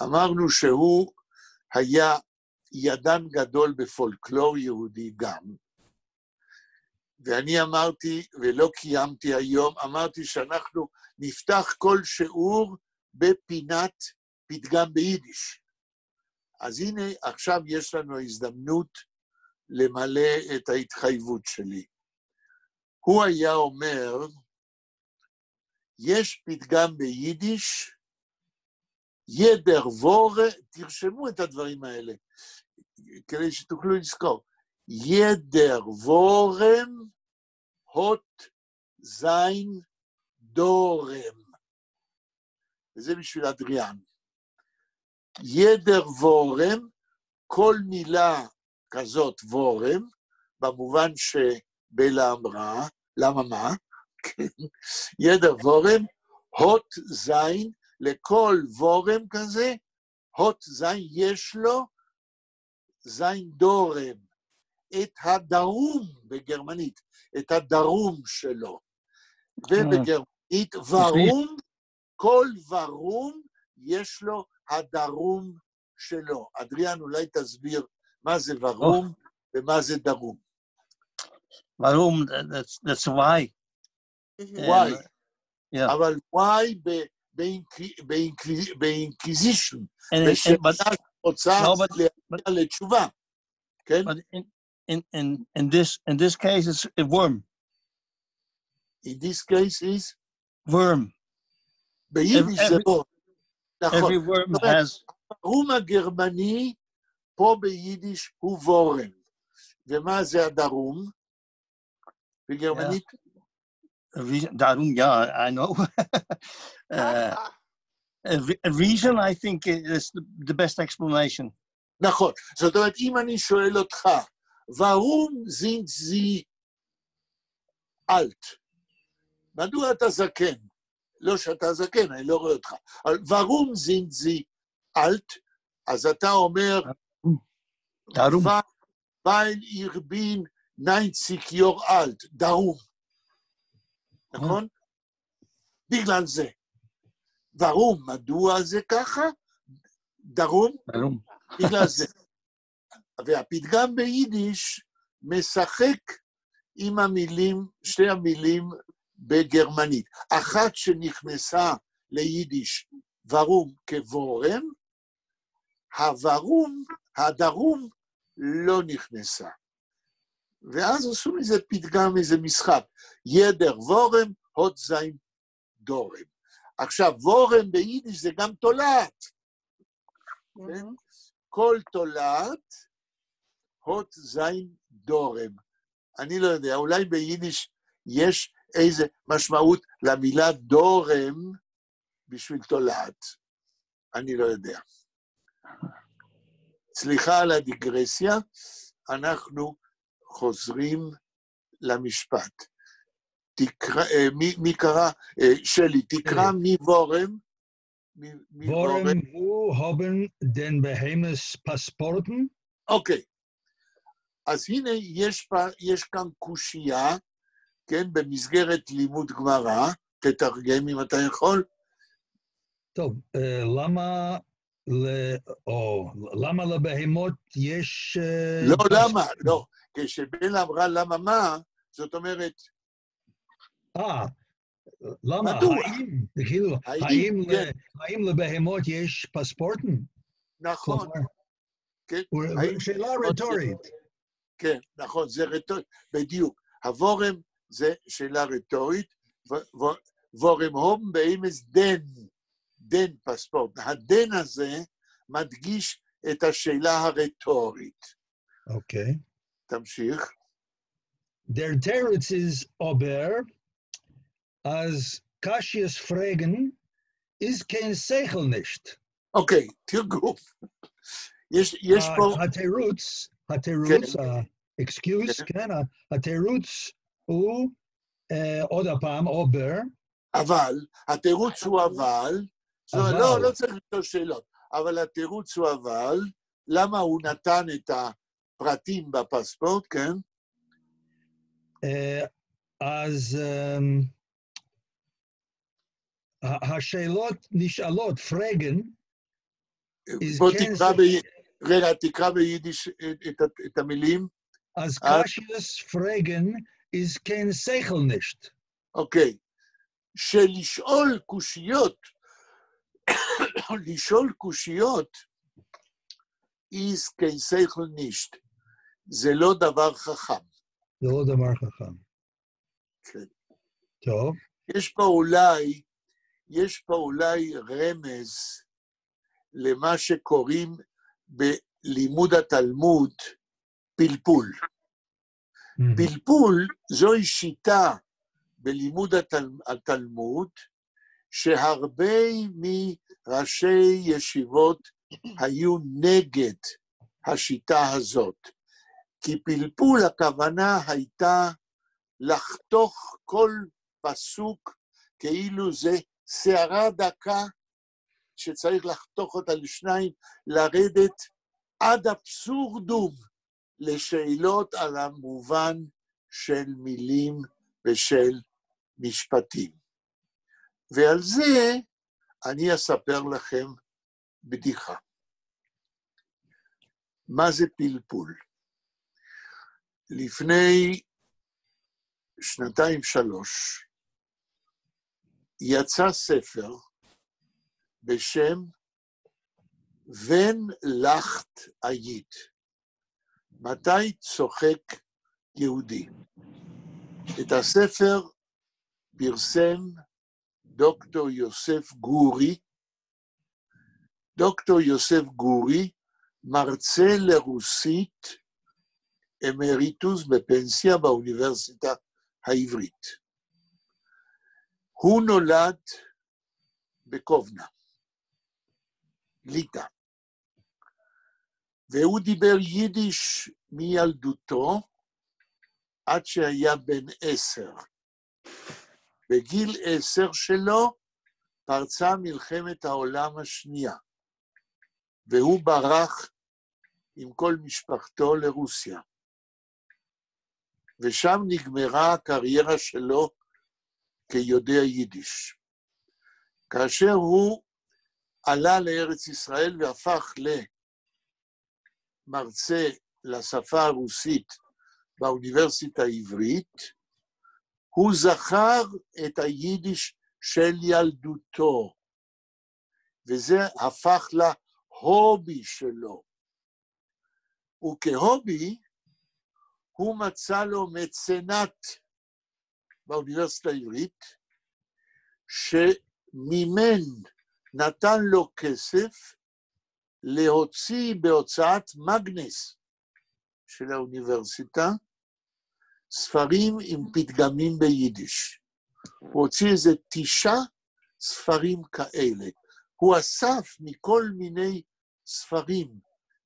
אמרנו שהוא היה ידען גדול בפולקלור יהודי גם, ואני אמרתי, ולא קיימתי היום, אמרתי שאנחנו נפתח כל שיעור בפינת פתגם ביידיש. אז הנה, עכשיו יש לנו הזדמנות למלא את ההתחייבות שלי. הוא היה אומר, יש פתגם ביידיש, ידר וורה, תרשמו את הדברים האלה, כדי שתוכלו לזכור, ידר וורם, הוט זין דורם. וזה בשביל אדריאן. ידר וורם, כל מילה כזאת וורם, במובן שבלה אמרה, למה מה? ידר וורם, הוט זין, לכל וורם כזה, הוט זין יש לו זין דורם, את הדרום בגרמנית, את הדרום שלו. ובגרמנית ורום, כל ורום יש לו הדרום שלו. אדריאן, אולי תסביר מה זה ורום ומה זה דרום. ורום, that's why. וואי. Yeah. אבל וואי באינקוויזישן, And בשאלה רוצה להגיע לתשובה. כן? but in this case, it's a worm. In this case is? Worm. ביידיש זה לא. נכון. Every worm has... הרום הגרמני, פה ביידיש הוא וורם. ומה זה הדרום? בגרמנית? Darum, yeah, I know. A reason, I think, is the best explanation. נכון. זאת אומרת, אם אני שואל אותך, warum sind Sie alt? מדוע אתה זקן? לא שאתה זקן, אני לא רואה אותך. אבל warum sind Sie alt? אז אתה אומר, Darum. weil ich bin 90 Jahre alt. דרום. נכון? בגלל זה. ורום, מדוע זה ככה? דרום? Darum. בגלל זה. והפתגם ביידיש משחק עם המילים, שתי המילים בגרמנית. אחת שנכנסה ליידיש ורום כוורם, הוורום, הדרום, לא נכנסה. ואז עשו מזה פתגם, איזה משחק. ידר וורם, הוט זין דורם. עכשיו, וורם ביידיש זה גם תולעת. כן? כל תולעת, הוט זין דורם. אני לא יודע, אולי ביידיש יש איזה משמעות למילה דורם בשביל תולעת. אני לא יודע. סליחה על הדיגרסיה, אנחנו חוזרים למשפט. מי קרא? שלי, תקרא מי וורם? Warum wo haben den Behemoths Passporten? אוקיי. אז הנה יש כאן קושייה, כן, במסגרת לימוד גמרא, תתרגם אם אתה יכול. טוב, למה לבהמות יש... לא, למה? לא. כשבן אמרה למה מה, זאת אומרת... למה? מדוע? האם לבהמות יש פספורטים? נכון. שאלה רטורית. כן, נכון, זה רטורית, בדיוק. הוורם זה שאלה רטורית, וורם הום באמס דן פספורט. הדן הזה מדגיש את השאלה הרטורית. אוקיי. תמשיך. Der Teretz ist aber, als Cassius fragen, ist kein Seichel nicht. אוקיי, תרגום. יש פה... התירוץ, excuse, כן, התירוץ הוא עוד הפעם, אובר. אבל, התירוץ הוא אבל, לא צריך לשאול שאלות, אבל התירוץ הוא אבל, למה הוא נתן את הפרטים בפספורט, כן? אז השאלות נשאלות, פרגן, בוא תקרא ביידיש את המילים. אז קשיוס פרגן is kein Seichel nicht. אוקיי. שלשאול קושיות, is kein Seichel nicht. זה לא דבר חכם. זה לא דבר חכם. כן. טוב. יש פה אולי רמז למה שקוראים בלימוד התלמוד פלפול. פלפול זוהי שיטה בלימוד התלמוד, שהרבה מראשי ישיבות היו נגד השיטה הזאת. כי פלפול הכוונה הייתה לחתוך כל פסוק כאילו זה שערה דקה שצריך לחתוך אותה לשניים, לרדת עד אבסורדום לשאלות על המובן של מילים ושל משפטים. ועל זה אני אספר לכם בדיחה. מה זה פלפול? לפני 2-3 יצא ספר בשם ון לחט עיד. מתי צוחק יהודי? את הספר פרסם דוקטור יוסף גורי. דוקטור יוסף גורי, מרצה לרוסית, אמריטוס בפנסיה באוניברסיטה העברית. הוא נולד בקובנה, ליטא, והוא דיבר יידיש מילדותו עד שהיה בן 10. בגיל 10 שלו פרצה מלחמת העולם השנייה, והוא ברח עם כל משפחתו לרוסיה. ושם נגמרה הקריירה שלו כיודע יידיש. כאשר הוא עלה לארץ ישראל והפך למרצה לשפה הרוסית באוניברסיטה העברית, הוא זכר את היידיש של ילדותו, וזה הפך להובי שלו. וכהובי, הוא מצא לו מצנת באוניברסיטה העברית, שמימן, נתן לו כסף להוציא בהוצאת מגנס של האוניברסיטה, ספרים עם פתגמים ביידיש. הוא הוציא איזה 9 ספרים כאלה. הוא אסף מכל מיני ספרים,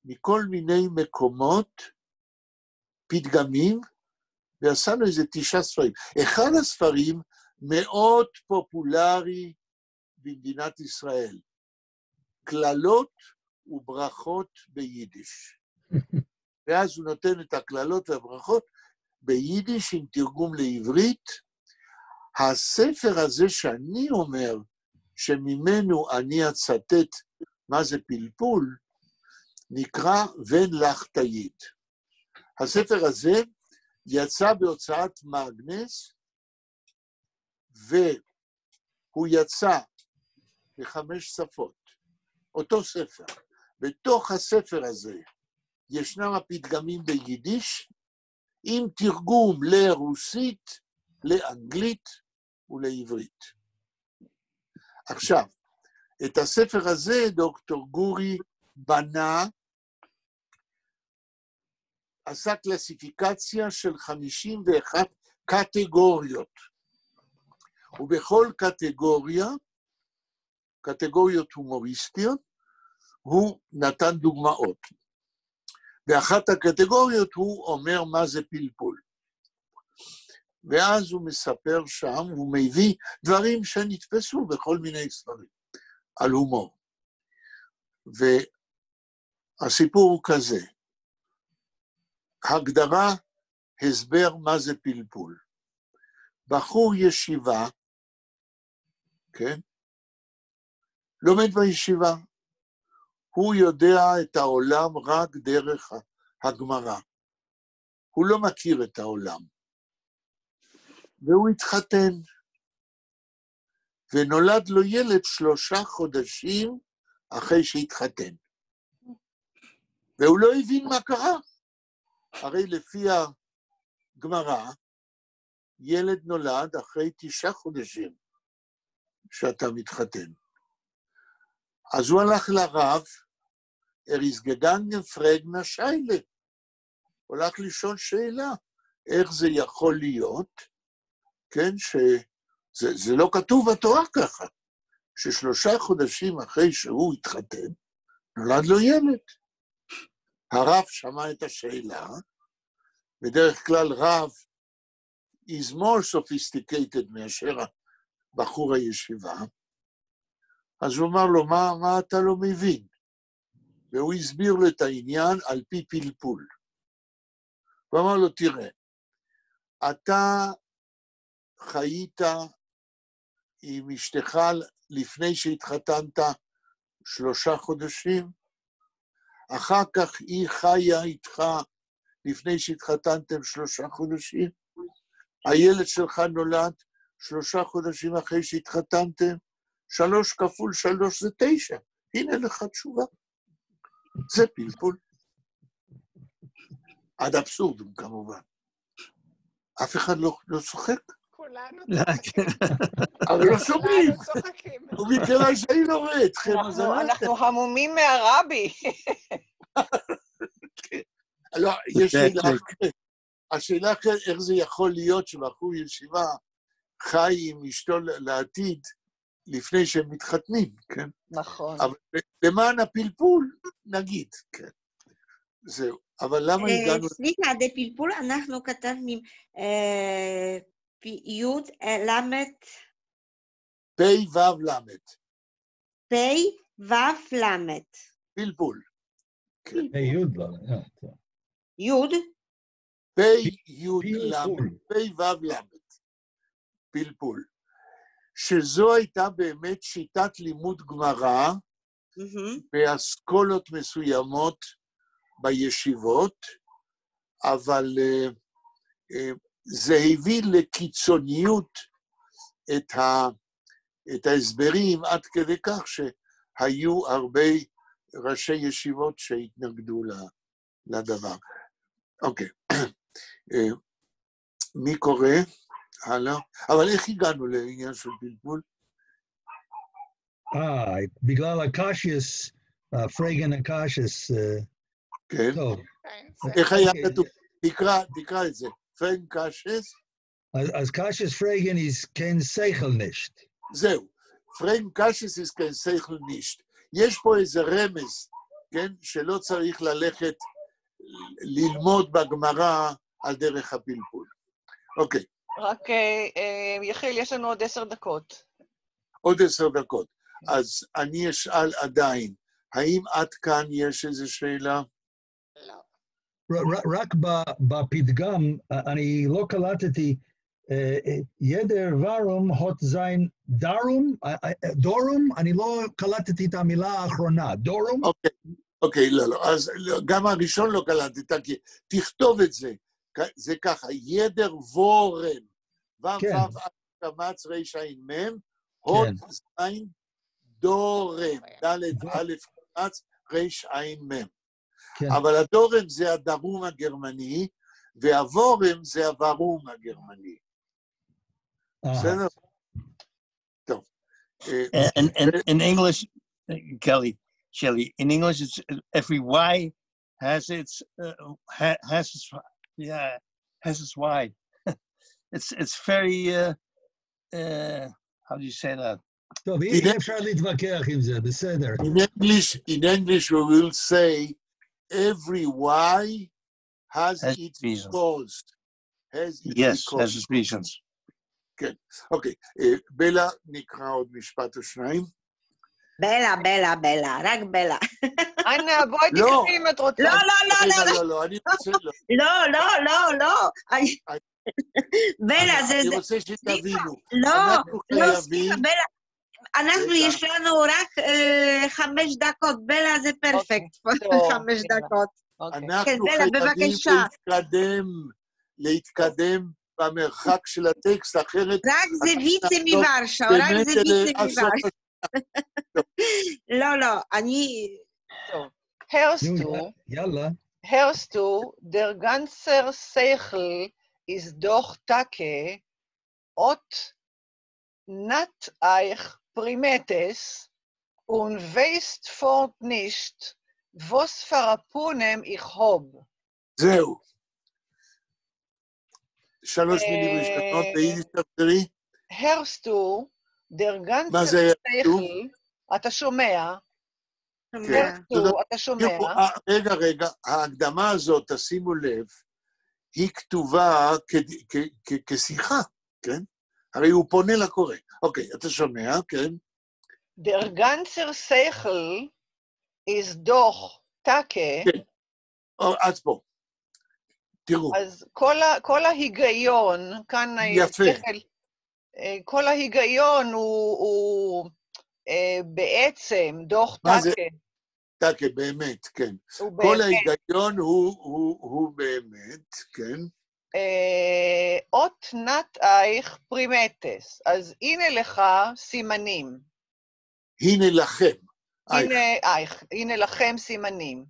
מכל מיני מקומות, פתגמים, ועשה לו איזה 9 ספרים. אחד הספרים מאוד פופולרי במדינת ישראל, כללות וברכות ביידיש. ואז הוא נותן את הכללות והברכות ביידיש עם תרגום לעברית. הספר הזה שאני אומר, שממנו אני אצטט מה זה פלפול, נקרא ון לחט עיד. הספר הזה יצא בהוצאת מגנס, והוא יצא ב5 שפות. אותו ספר. בתוך הספר הזה ישנם הפתגמים ביידיש, עם תרגום לרוסית, לאנגלית ולעברית. עכשיו, את הספר הזה דוקטור גורי בנה, עשה קלסיפיקציה של 51 קטגוריות. ובכל קטגוריה, קטגוריות הומוריסטיות, הוא נתן דוגמאות. באחת הקטגוריות הוא אומר מה זה פלפול. ואז הוא מספר שם, הוא מביא דברים שנתפסו בכל מיני ספרים, על הומור. והסיפור הוא כזה, הגדרה, הסבר מה זה פלפול. בחור ישיבה, כן? לומד בישיבה. הוא יודע את העולם רק דרך הגמרא. הוא לא מכיר את העולם. והוא התחתן. ונולד לו ילד 3 חודשים אחרי שהתחתן. והוא לא הבין מה קרה. הרי לפי הגמרא, ילד נולד אחרי 9 חודשים שאתה מתחתן. אז הוא הלך לרב, פרגנה שיילה. הוא הלך לשאול שאלה, איך זה יכול להיות, כן, שזה לא כתוב בתורה ככה, ש3 חודשים אחרי שהוא התחתן, נולד לו ילד. הרב שמע את השאלה, בדרך כלל רב is more sophisticated מאשר בחור הישיבה, אז הוא אמר לו, מה אתה לא מבין? והוא הסביר לו את העניין על פי פלפול. הוא אמר לו, תראה, אתה חיית עם אשתך לפני שהתחתנת 3 חודשים, אחר כך היא חיה איתך לפני שהתחתנתם 3 חודשים, הילד שלך נולד 3 חודשים אחרי שהתחתנתם, 3 כפול 3 זה 9. הנה לך תשובה. זה פלפול. עד אבסורדום כמובן. אף אחד לא צוחק. כולנו צוחקים. אבל לא שומעים. כולנו צוחקים. ומכיוון שאני לא רואה אתכם, אז אני לא יודע. אנחנו המומים מהרבי. לא, יש שאלה אחרת. השאלה אחרת, איך זה יכול להיות שבחור ישיבה חי עם אשתו לעתיד לפני שהם מתחתנים, כן? נכון. אבל למען הפלפול, נגיד, כן. זהו. אבל למה הגענו... סליחה, בפלפול אנחנו כתבנו י' למד... פי וו למד. פי וו למד. פלפול. י' י' פי י' למד. פי וו למד. פלפול. שזו הייתה באמת שיטת לימוד גמרא, באסכולות מסוימות בישיבות, אבל זה הביא לקיצוניות את ההסברים, עד כדי כך שהיו הרבה ראשי ישיבות שהתנגדו לדבר. אוקיי. מי קורא? הלאה. אבל איך הגענו לעניין של פלפול? בגלל הקשיוס, פרגן הקשיוס. כן. טוב. איך היה כתוב? תקרא את זה. פרגן קשיוס? אז קשיוס פרגן is כן שכל נישט. זהו. פרגן קשיוס is כן שכל נישט. יש פה איזה רמז, כן? שלא צריך ללכת ללמוד בגמרא על דרך הפלפול. אוקיי. רק, יחיל, יש לנו עוד 10 דקות. עוד 10 דקות. אז אני אשאל עדיין, האם עד כאן יש איזו שאלה? לא. רק בפתגם, אני לא קלטתי, ידר ורום הוט זין דורום, אני לא קלטתי את המילה האחרונה, דורום? אוקיי, לא. אז גם הראשון לא קלטת, כי תכתוב את זה. זה ככה, ידר וורם, ו"ו קמץ רע"מ, הוט זין דורם, ד' א' קמץ רע"מ. אבל הדורם זה הדרום הגרמני, והוורם זה הוורום הגרמני. בסדר? טוב. In English, Shelley, in English, it's, every Y has its Y. It's very, how do you say that? טוב, אי אפשר להתווכח עם זה, בסדר. In English we will say, every Y has its cause. Yes, has its reasons. כן, אוקיי. בלה, נקרא עוד משפט או שניים. בלה, רק בלה. אנה, בואי תקראי אם את רוצה. לא, אני רוצה לא. לא. בלה, זה... אני רוצה שתבינו. לא, סליחה, בלה. יש לנו רק 5 דקות, בלה זה פרפקט, 5 דקות. אנחנו חייבים להתקדם במרחק של הטקסט, אחרת... רק זה ויצה מוורשה, רק זה ויצה מוורשה. לא, אני... Hörst du, der ganze Seichel ist doch Tage, ot nat eich primetes, und weißt fort nicht, was verrapunem ich hob. זהו. 3 מילים ראשונות, ביידיש תחזרי. Hörst du, der ganze Seichel, אתה שומע? אתה שומע? רגע, ההקדמה הזאת, תשימו לב, היא כתובה כשיחה, כן? הרי הוא פונה לקורא. אוקיי, אתה שומע, כן? Der ganze Seichel ist doch Take. כן. עד פה. תראו. אז כל ההיגיון, כאן יפה. השכל, כל ההיגיון הוא בעצם דוח מה זה? טקה. טקה, באמת, כן. הוא כל באמת. ההיגיון הוא באמת, כן. אות נת אייך פרימטס. אז הנה לך סימנים. הנה לכם. הנה לכם סימנים.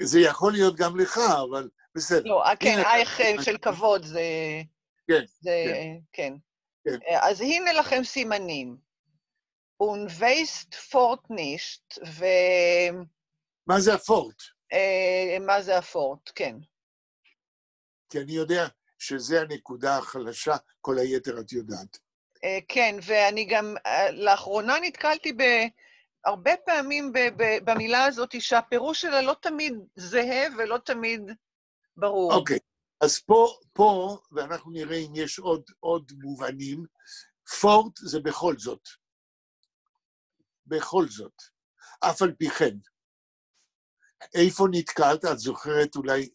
זה יכול להיות גם לך, אבל בסדר. לא, כן, אייך של כבוד זה... כן, כן. כן. אז הנה לכם סימנים. Und weißt fort nicht, מה זה הפורט? מה זה הפורט, כן. כי אני יודע שזה הנקודה החלשה, כל היתר את יודעת. כן, ואני גם לאחרונה נתקלתי הרבה פעמים במילה הזאת, שהפירוש שלה לא תמיד זהה ולא תמיד ברור. אוקיי, אז פה, ואנחנו נראה אם יש עוד מובנים, פורט זה בכל זאת. בכל זאת. אף על פי כן. איפה נתקלת? את זוכרת אולי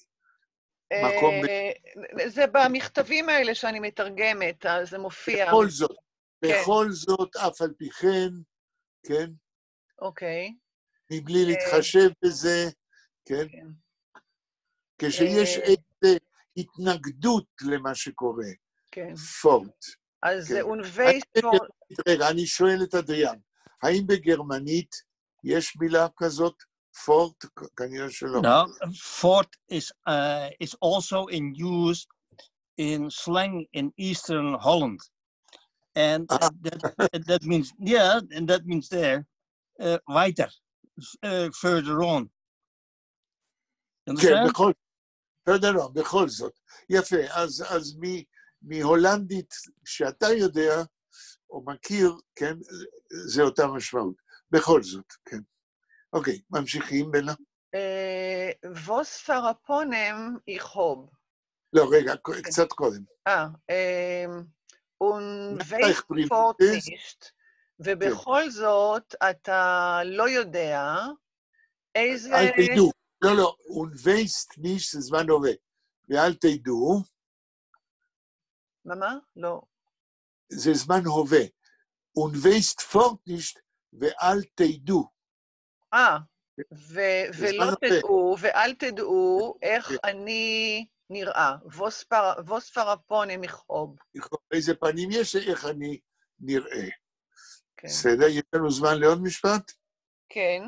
מקום... זה במכתבים האלה שאני מתרגמת, אז זה מופיע. בכל זאת. בכל זאת, אף על פי כן, כן? אוקיי. מבלי להתחשב בזה, כן? כשיש איזו התנגדות למה שקורה. כן. פורט. אז זה אונווייסט פורט. רגע, אני שואל את אדריאן, האם בגרמנית יש מילה כזאת, פורט? כנראה שלא. No, fort is also in use in slang in Eastern Holland. And that means, yeah, and that means there, weiter, further on. כן, בכל זאת. יפה, אז מהולנדית שאתה יודע, או מכיר, כן, זה אותה משמעות. בכל זאת, כן. אוקיי, ממשיכים, בלה? ווס פרפונם איכוב. לא, רגע, קצת קודם. ווייסט פורט נישט, ובכל זאת אתה לא יודע איזה... אל תדעו, לא, ווייסט נישט זה זמן הווה, ואל תדעו. מה? לא. זה זמן הווה. ווייסט פורט נישט, ואל תדעו. ואל תדעו איך אני נראה. ווס פרפונם איכוב. איזה פנים יש, איך אני נראה. בסדר, יש לנו זמן לעוד משפט? כן.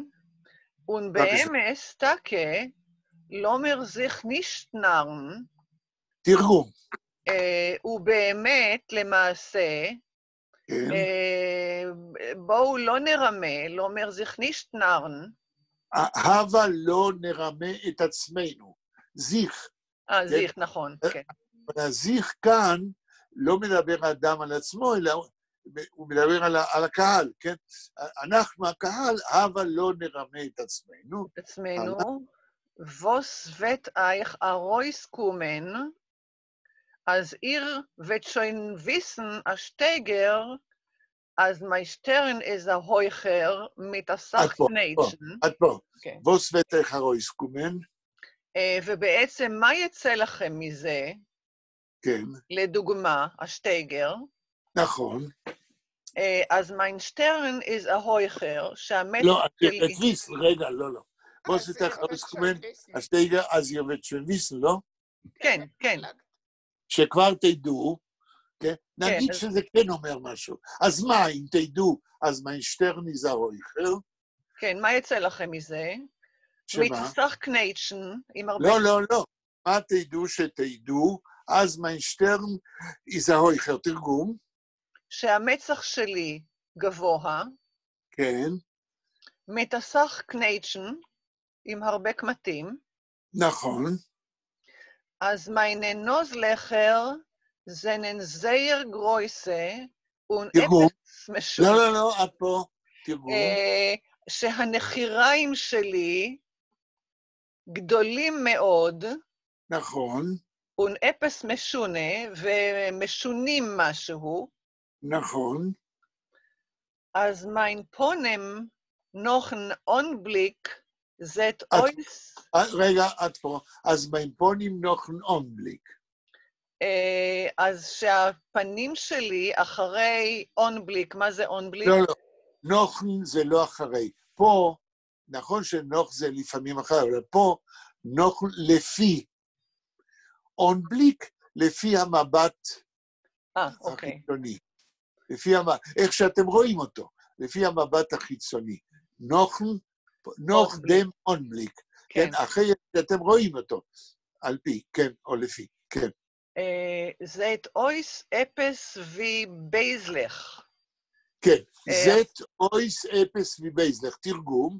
ובאמס, טקה, לא מרזיך נישטנרן. תרגום. ובאמת, למעשה, בואו לא נרמה, לא מרזיך נישטנרן. הווה לא נרמה את עצמנו. זיך. זיך, נכון, כן. אבל הזיך כאן לא מדבר האדם על עצמו, אלא הוא מדבר על הקהל, כן? אנחנו, הקהל, הווה לא נרמה את עצמנו. את עצמנו. ווס וט אייך ארויס קומן, אז עיר ותשוין ויסן השטגר, אז מיישטרן איזה הויכר מתעסק נייצ'ן. עד פה. ווס וט אייך ארויס קומן. ובעצם מה יצא לכם מזה? כן. לדוגמה, השטגר. נכון. אז מיינשטרן איז ההויכר, שהמת... לא, את ויסן, רגע, לא. ווס וט אייך ארויס קומן, השטגר, אז עיר ותשוין ויסן, לא? כן, כן. שכבר תדעו, כן? נגיד שזה כן אומר משהו. אז מה, אם תדעו, אז מיינשטרן איז ההויכר? כן, מה יצא לכם מזה? שמה? מתעסק קנייצ'ן, עם הרבה... לא. מה תדעו שתדעו, אז מיינשטרן איז ההויכר. תרגום? שהמצח שלי גבוה. כן. מתעסק קנייצ'ן, עם הרבה קמטים. נכון. אז meine Nozlecher sind sehr große und etwas משום. לא, עד פה, תרגום. שהנחיריים שלי גדולים מאוד. נכון. und etwas משונה, ומשונים משהו, נכון. אז mein Ponem noch ein Augenblick seit euch, רגע, את פה. אז מיינפונים נוחן אונבליק. אז שהפנים שלי אחרי אונבליק, מה זה אונבליק? לא, לא. נוחן זה לא אחרי. פה, נכון שנוח זה לפעמים אחרי, אבל פה נוחן לפי. אונבליק לפי המבט החיצוני. לפי איך שאתם רואים אותו, לפי המבט החיצוני. נוח דם אונבליק. כן, אחרי שאתם רואים אותו. על פי, כן, או לפי, כן. זאת אויס אפס ובייזלך. כן, זאת אויס אפס ובייזלך. תרגום,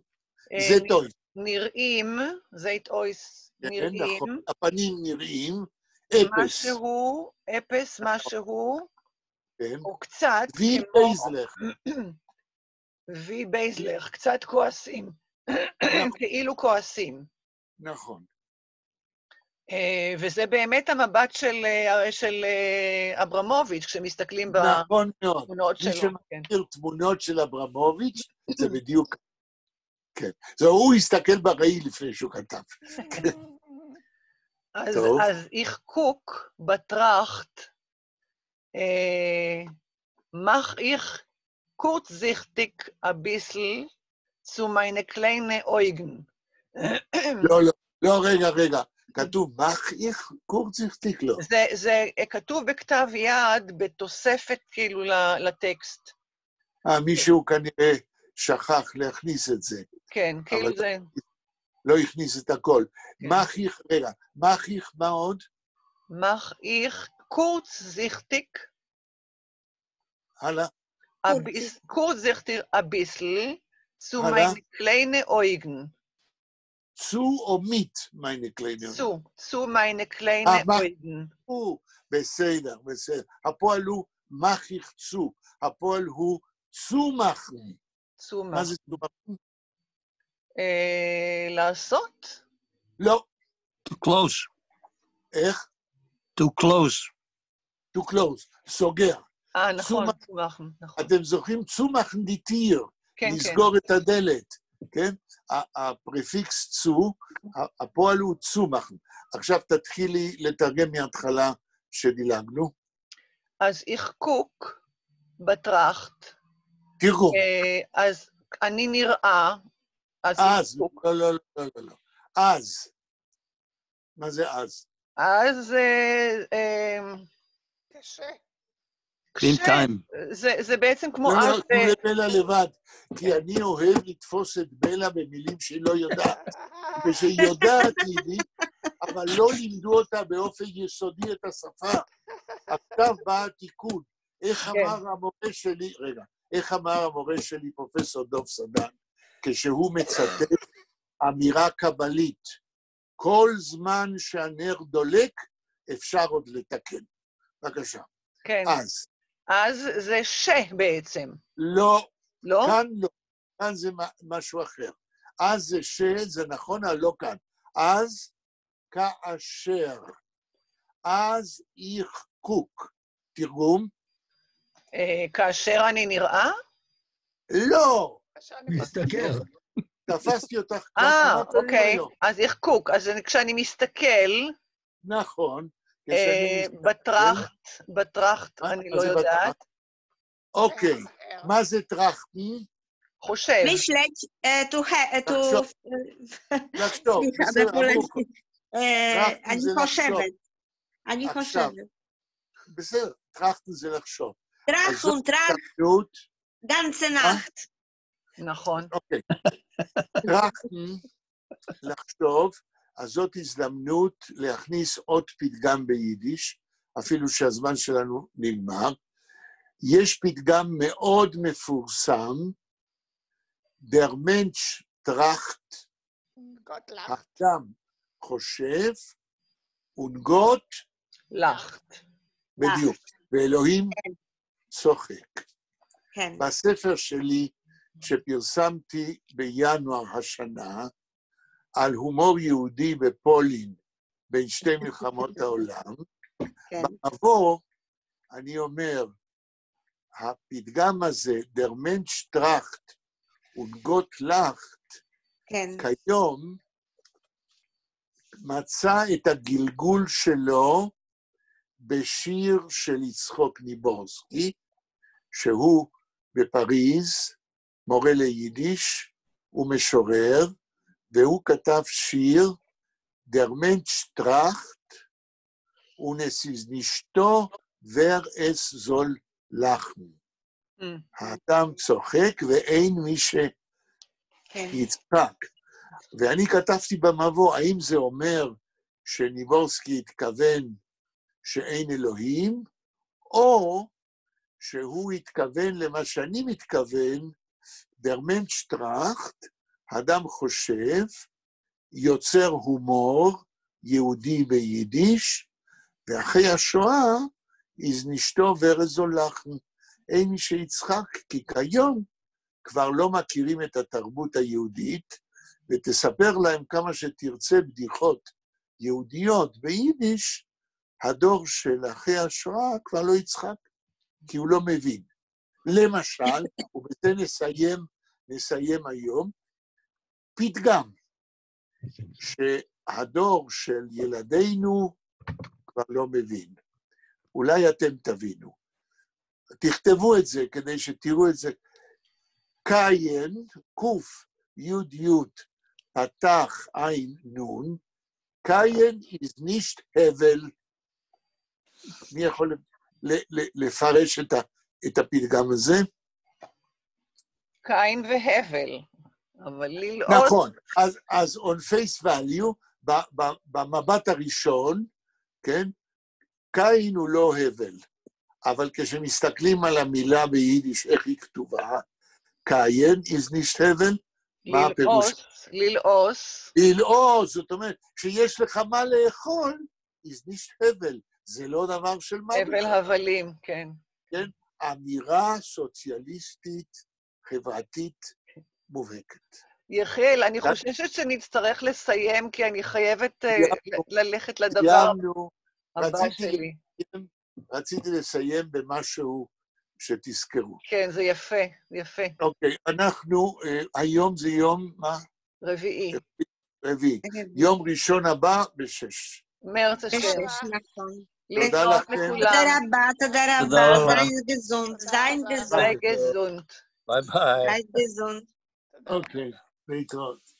זאת אויס. נראים, זאת אויס נראים. נכון, הפנים נראים, אפס. משהו, אפס, משהו, כן. או קצת, וי בייזלך. וי בייזלך, קצת כועסים. כאילו כועסים. נכון. וזה באמת המבט של אברמוביץ', כשמסתכלים נכון מאוד. בתמונות שלו. מי שמכיר תמונות של אברמוביץ', זה בדיוק. כן. זה הוא הסתכל בראי לפני שהוא כתב. אז ich guck betracht, mach ich kurzsichtig ein bisschen zu meine kleinen Augen. לא, רגע. כתוב, מח איך קורציכטיק לו. זה כתוב בכתב יד, בתוספת כאילו לטקסט. מישהו כנראה שכח להכניס את זה. כן, כאילו זה... לא הכניס את הכל. מח איך, רגע, מח איך, מה עוד? מח איך קורציכטיק. הלאה. קורציכטיק ein bisschen zu meine kleinen Augen. צו או מיט, meine kleine Augen? צו meine kleine Augen. בסדר. הפועל הוא מחיך צו. הפועל הוא צומחן. מה זה צומחן? לעשות? לא. To close. איך? To close. To close. סוגר. נכון, צומחן. אתם זוכרים צומחן דיטיר. לסגור את הדלת. כן? הפרפיקס צו, הפועל הוא צומחן. עכשיו תתחילי לתרגם מההתחלה שדילגנו. אז ich guck, betracht. תראו. אז אני נראה. אז, לא. אז. מה זה אז? אז... קשה. זה בעצם כמו... לא, תנו לבלה לבד, כי אני אוהב לתפוס את בלה במילים שהיא לא יודעת, ושהיא יודעת לי, אבל לא לימדו אותה באופן יסודי את השפה. עכשיו בא התיקון. איך אמר המורה שלי, פרופסור דוב סדן, כשהוא מצטט אמירה קבלית, כל זמן שהנר דולק, אפשר עוד לתקן. בבקשה. כן. אז זה בעצם. לא. לא? כאן לא. כאן זה משהו אחר. אז זה זה נכון, אבל לא כאן. אז כאשר. אז איך קוק. תרגום? כאשר אני נראה? לא. מסתכל. תפסתי אותך. אוקיי. אז איך קוק. אז כשאני מסתכל... נכון. בטראכט, אני לא יודעת. אוקיי, מה זה טראכטן? חושב. משלט, לחשוב. אני חושבת. בסדר, טראכטן זה לחשוב. טראכט, גנצה נחט. נכון. אוקיי. טראכטן, לחשוב, אז זאת הזדמנות להכניס עוד פתגם ביידיש, אפילו שהזמן שלנו נגמר. יש פתגם מאוד מפורסם, der Mensch tracht, האדם חושב, und Gott lacht. בדיוק, ואלוהים צוחק. כן. בספר שלי, שפרסמתי בינואר השנה, על הומור יהודי בפולין בין שתי מלחמות העולם. כן. במבוא, אני אומר, הפתגם הזה, der Mensch tracht und Gott lacht, כן. כיום מצא את הגלגול שלו בשיר של יצחק ניבורסקי, שהוא בפריז, מורה ליידיש ומשורר, והוא כתב שיר, der Mensch tracht und es ist nicht so, wer es soll lachen. האדם צוחק ואין מי שיצחק. ואני כתבתי במבוא, האם זה אומר שניבורסקי התכוון שאין אלוהים, או שהוא התכוון למה שאני מתכוון, der Mensch tracht, האדם חושב, יוצר הומור, יהודי ביידיש, ואחרי השואה, is nicht so, wer es soll lachen. אין מי שיצחק, כי כיום כבר לא מכירים את התרבות היהודית, ותספר להם כמה שתרצה בדיחות יהודיות ביידיש, הדור של אחרי השואה כבר לא יצחק, כי הוא לא מבין. למשל, ובזה נסיים היום, פתגם, שהדור של ילדינו כבר לא מבין. אולי אתם תבינו. תכתבו את זה כדי שתראו את זה. קיין, קוף, יוד יוד, פתח עין נון, קיין is nicht הבל. מי יכול לפרש את הפתגם הזה? קין והבל, אבל ללעוד... נכון, אז on face value, במבט הראשון, כן, קין הוא לא הבל, אבל כשמסתכלים על המילה ביידיש, איך היא כתובה, קיין is nicht הבל, מה הפירוש? ללעוס. ללעוס, זאת אומרת, כשיש לך מה לאכול, is nicht הבל, זה לא דבר של מה בכלל. הבל הבלים, כן. כן, אמירה סוציאליסטית, חברתית, מובהקת. יחיאל, אני חוששת שנצטרך לסיים, כי אני חייבת ללכת לדבר הבא שלי. רציתי לסיים במשהו שתזכרו. כן, זה יפה, יפה. אוקיי, אנחנו, היום זה יום, מה? רביעי. רביעי. יום ראשון הבא ב6. מרץ השם. תודה לכם. תודה רבה, תודה רבה. זיין גזונט, זיין גזונט. ביי ביי. ביי גזונט. אוקיי, להתראות.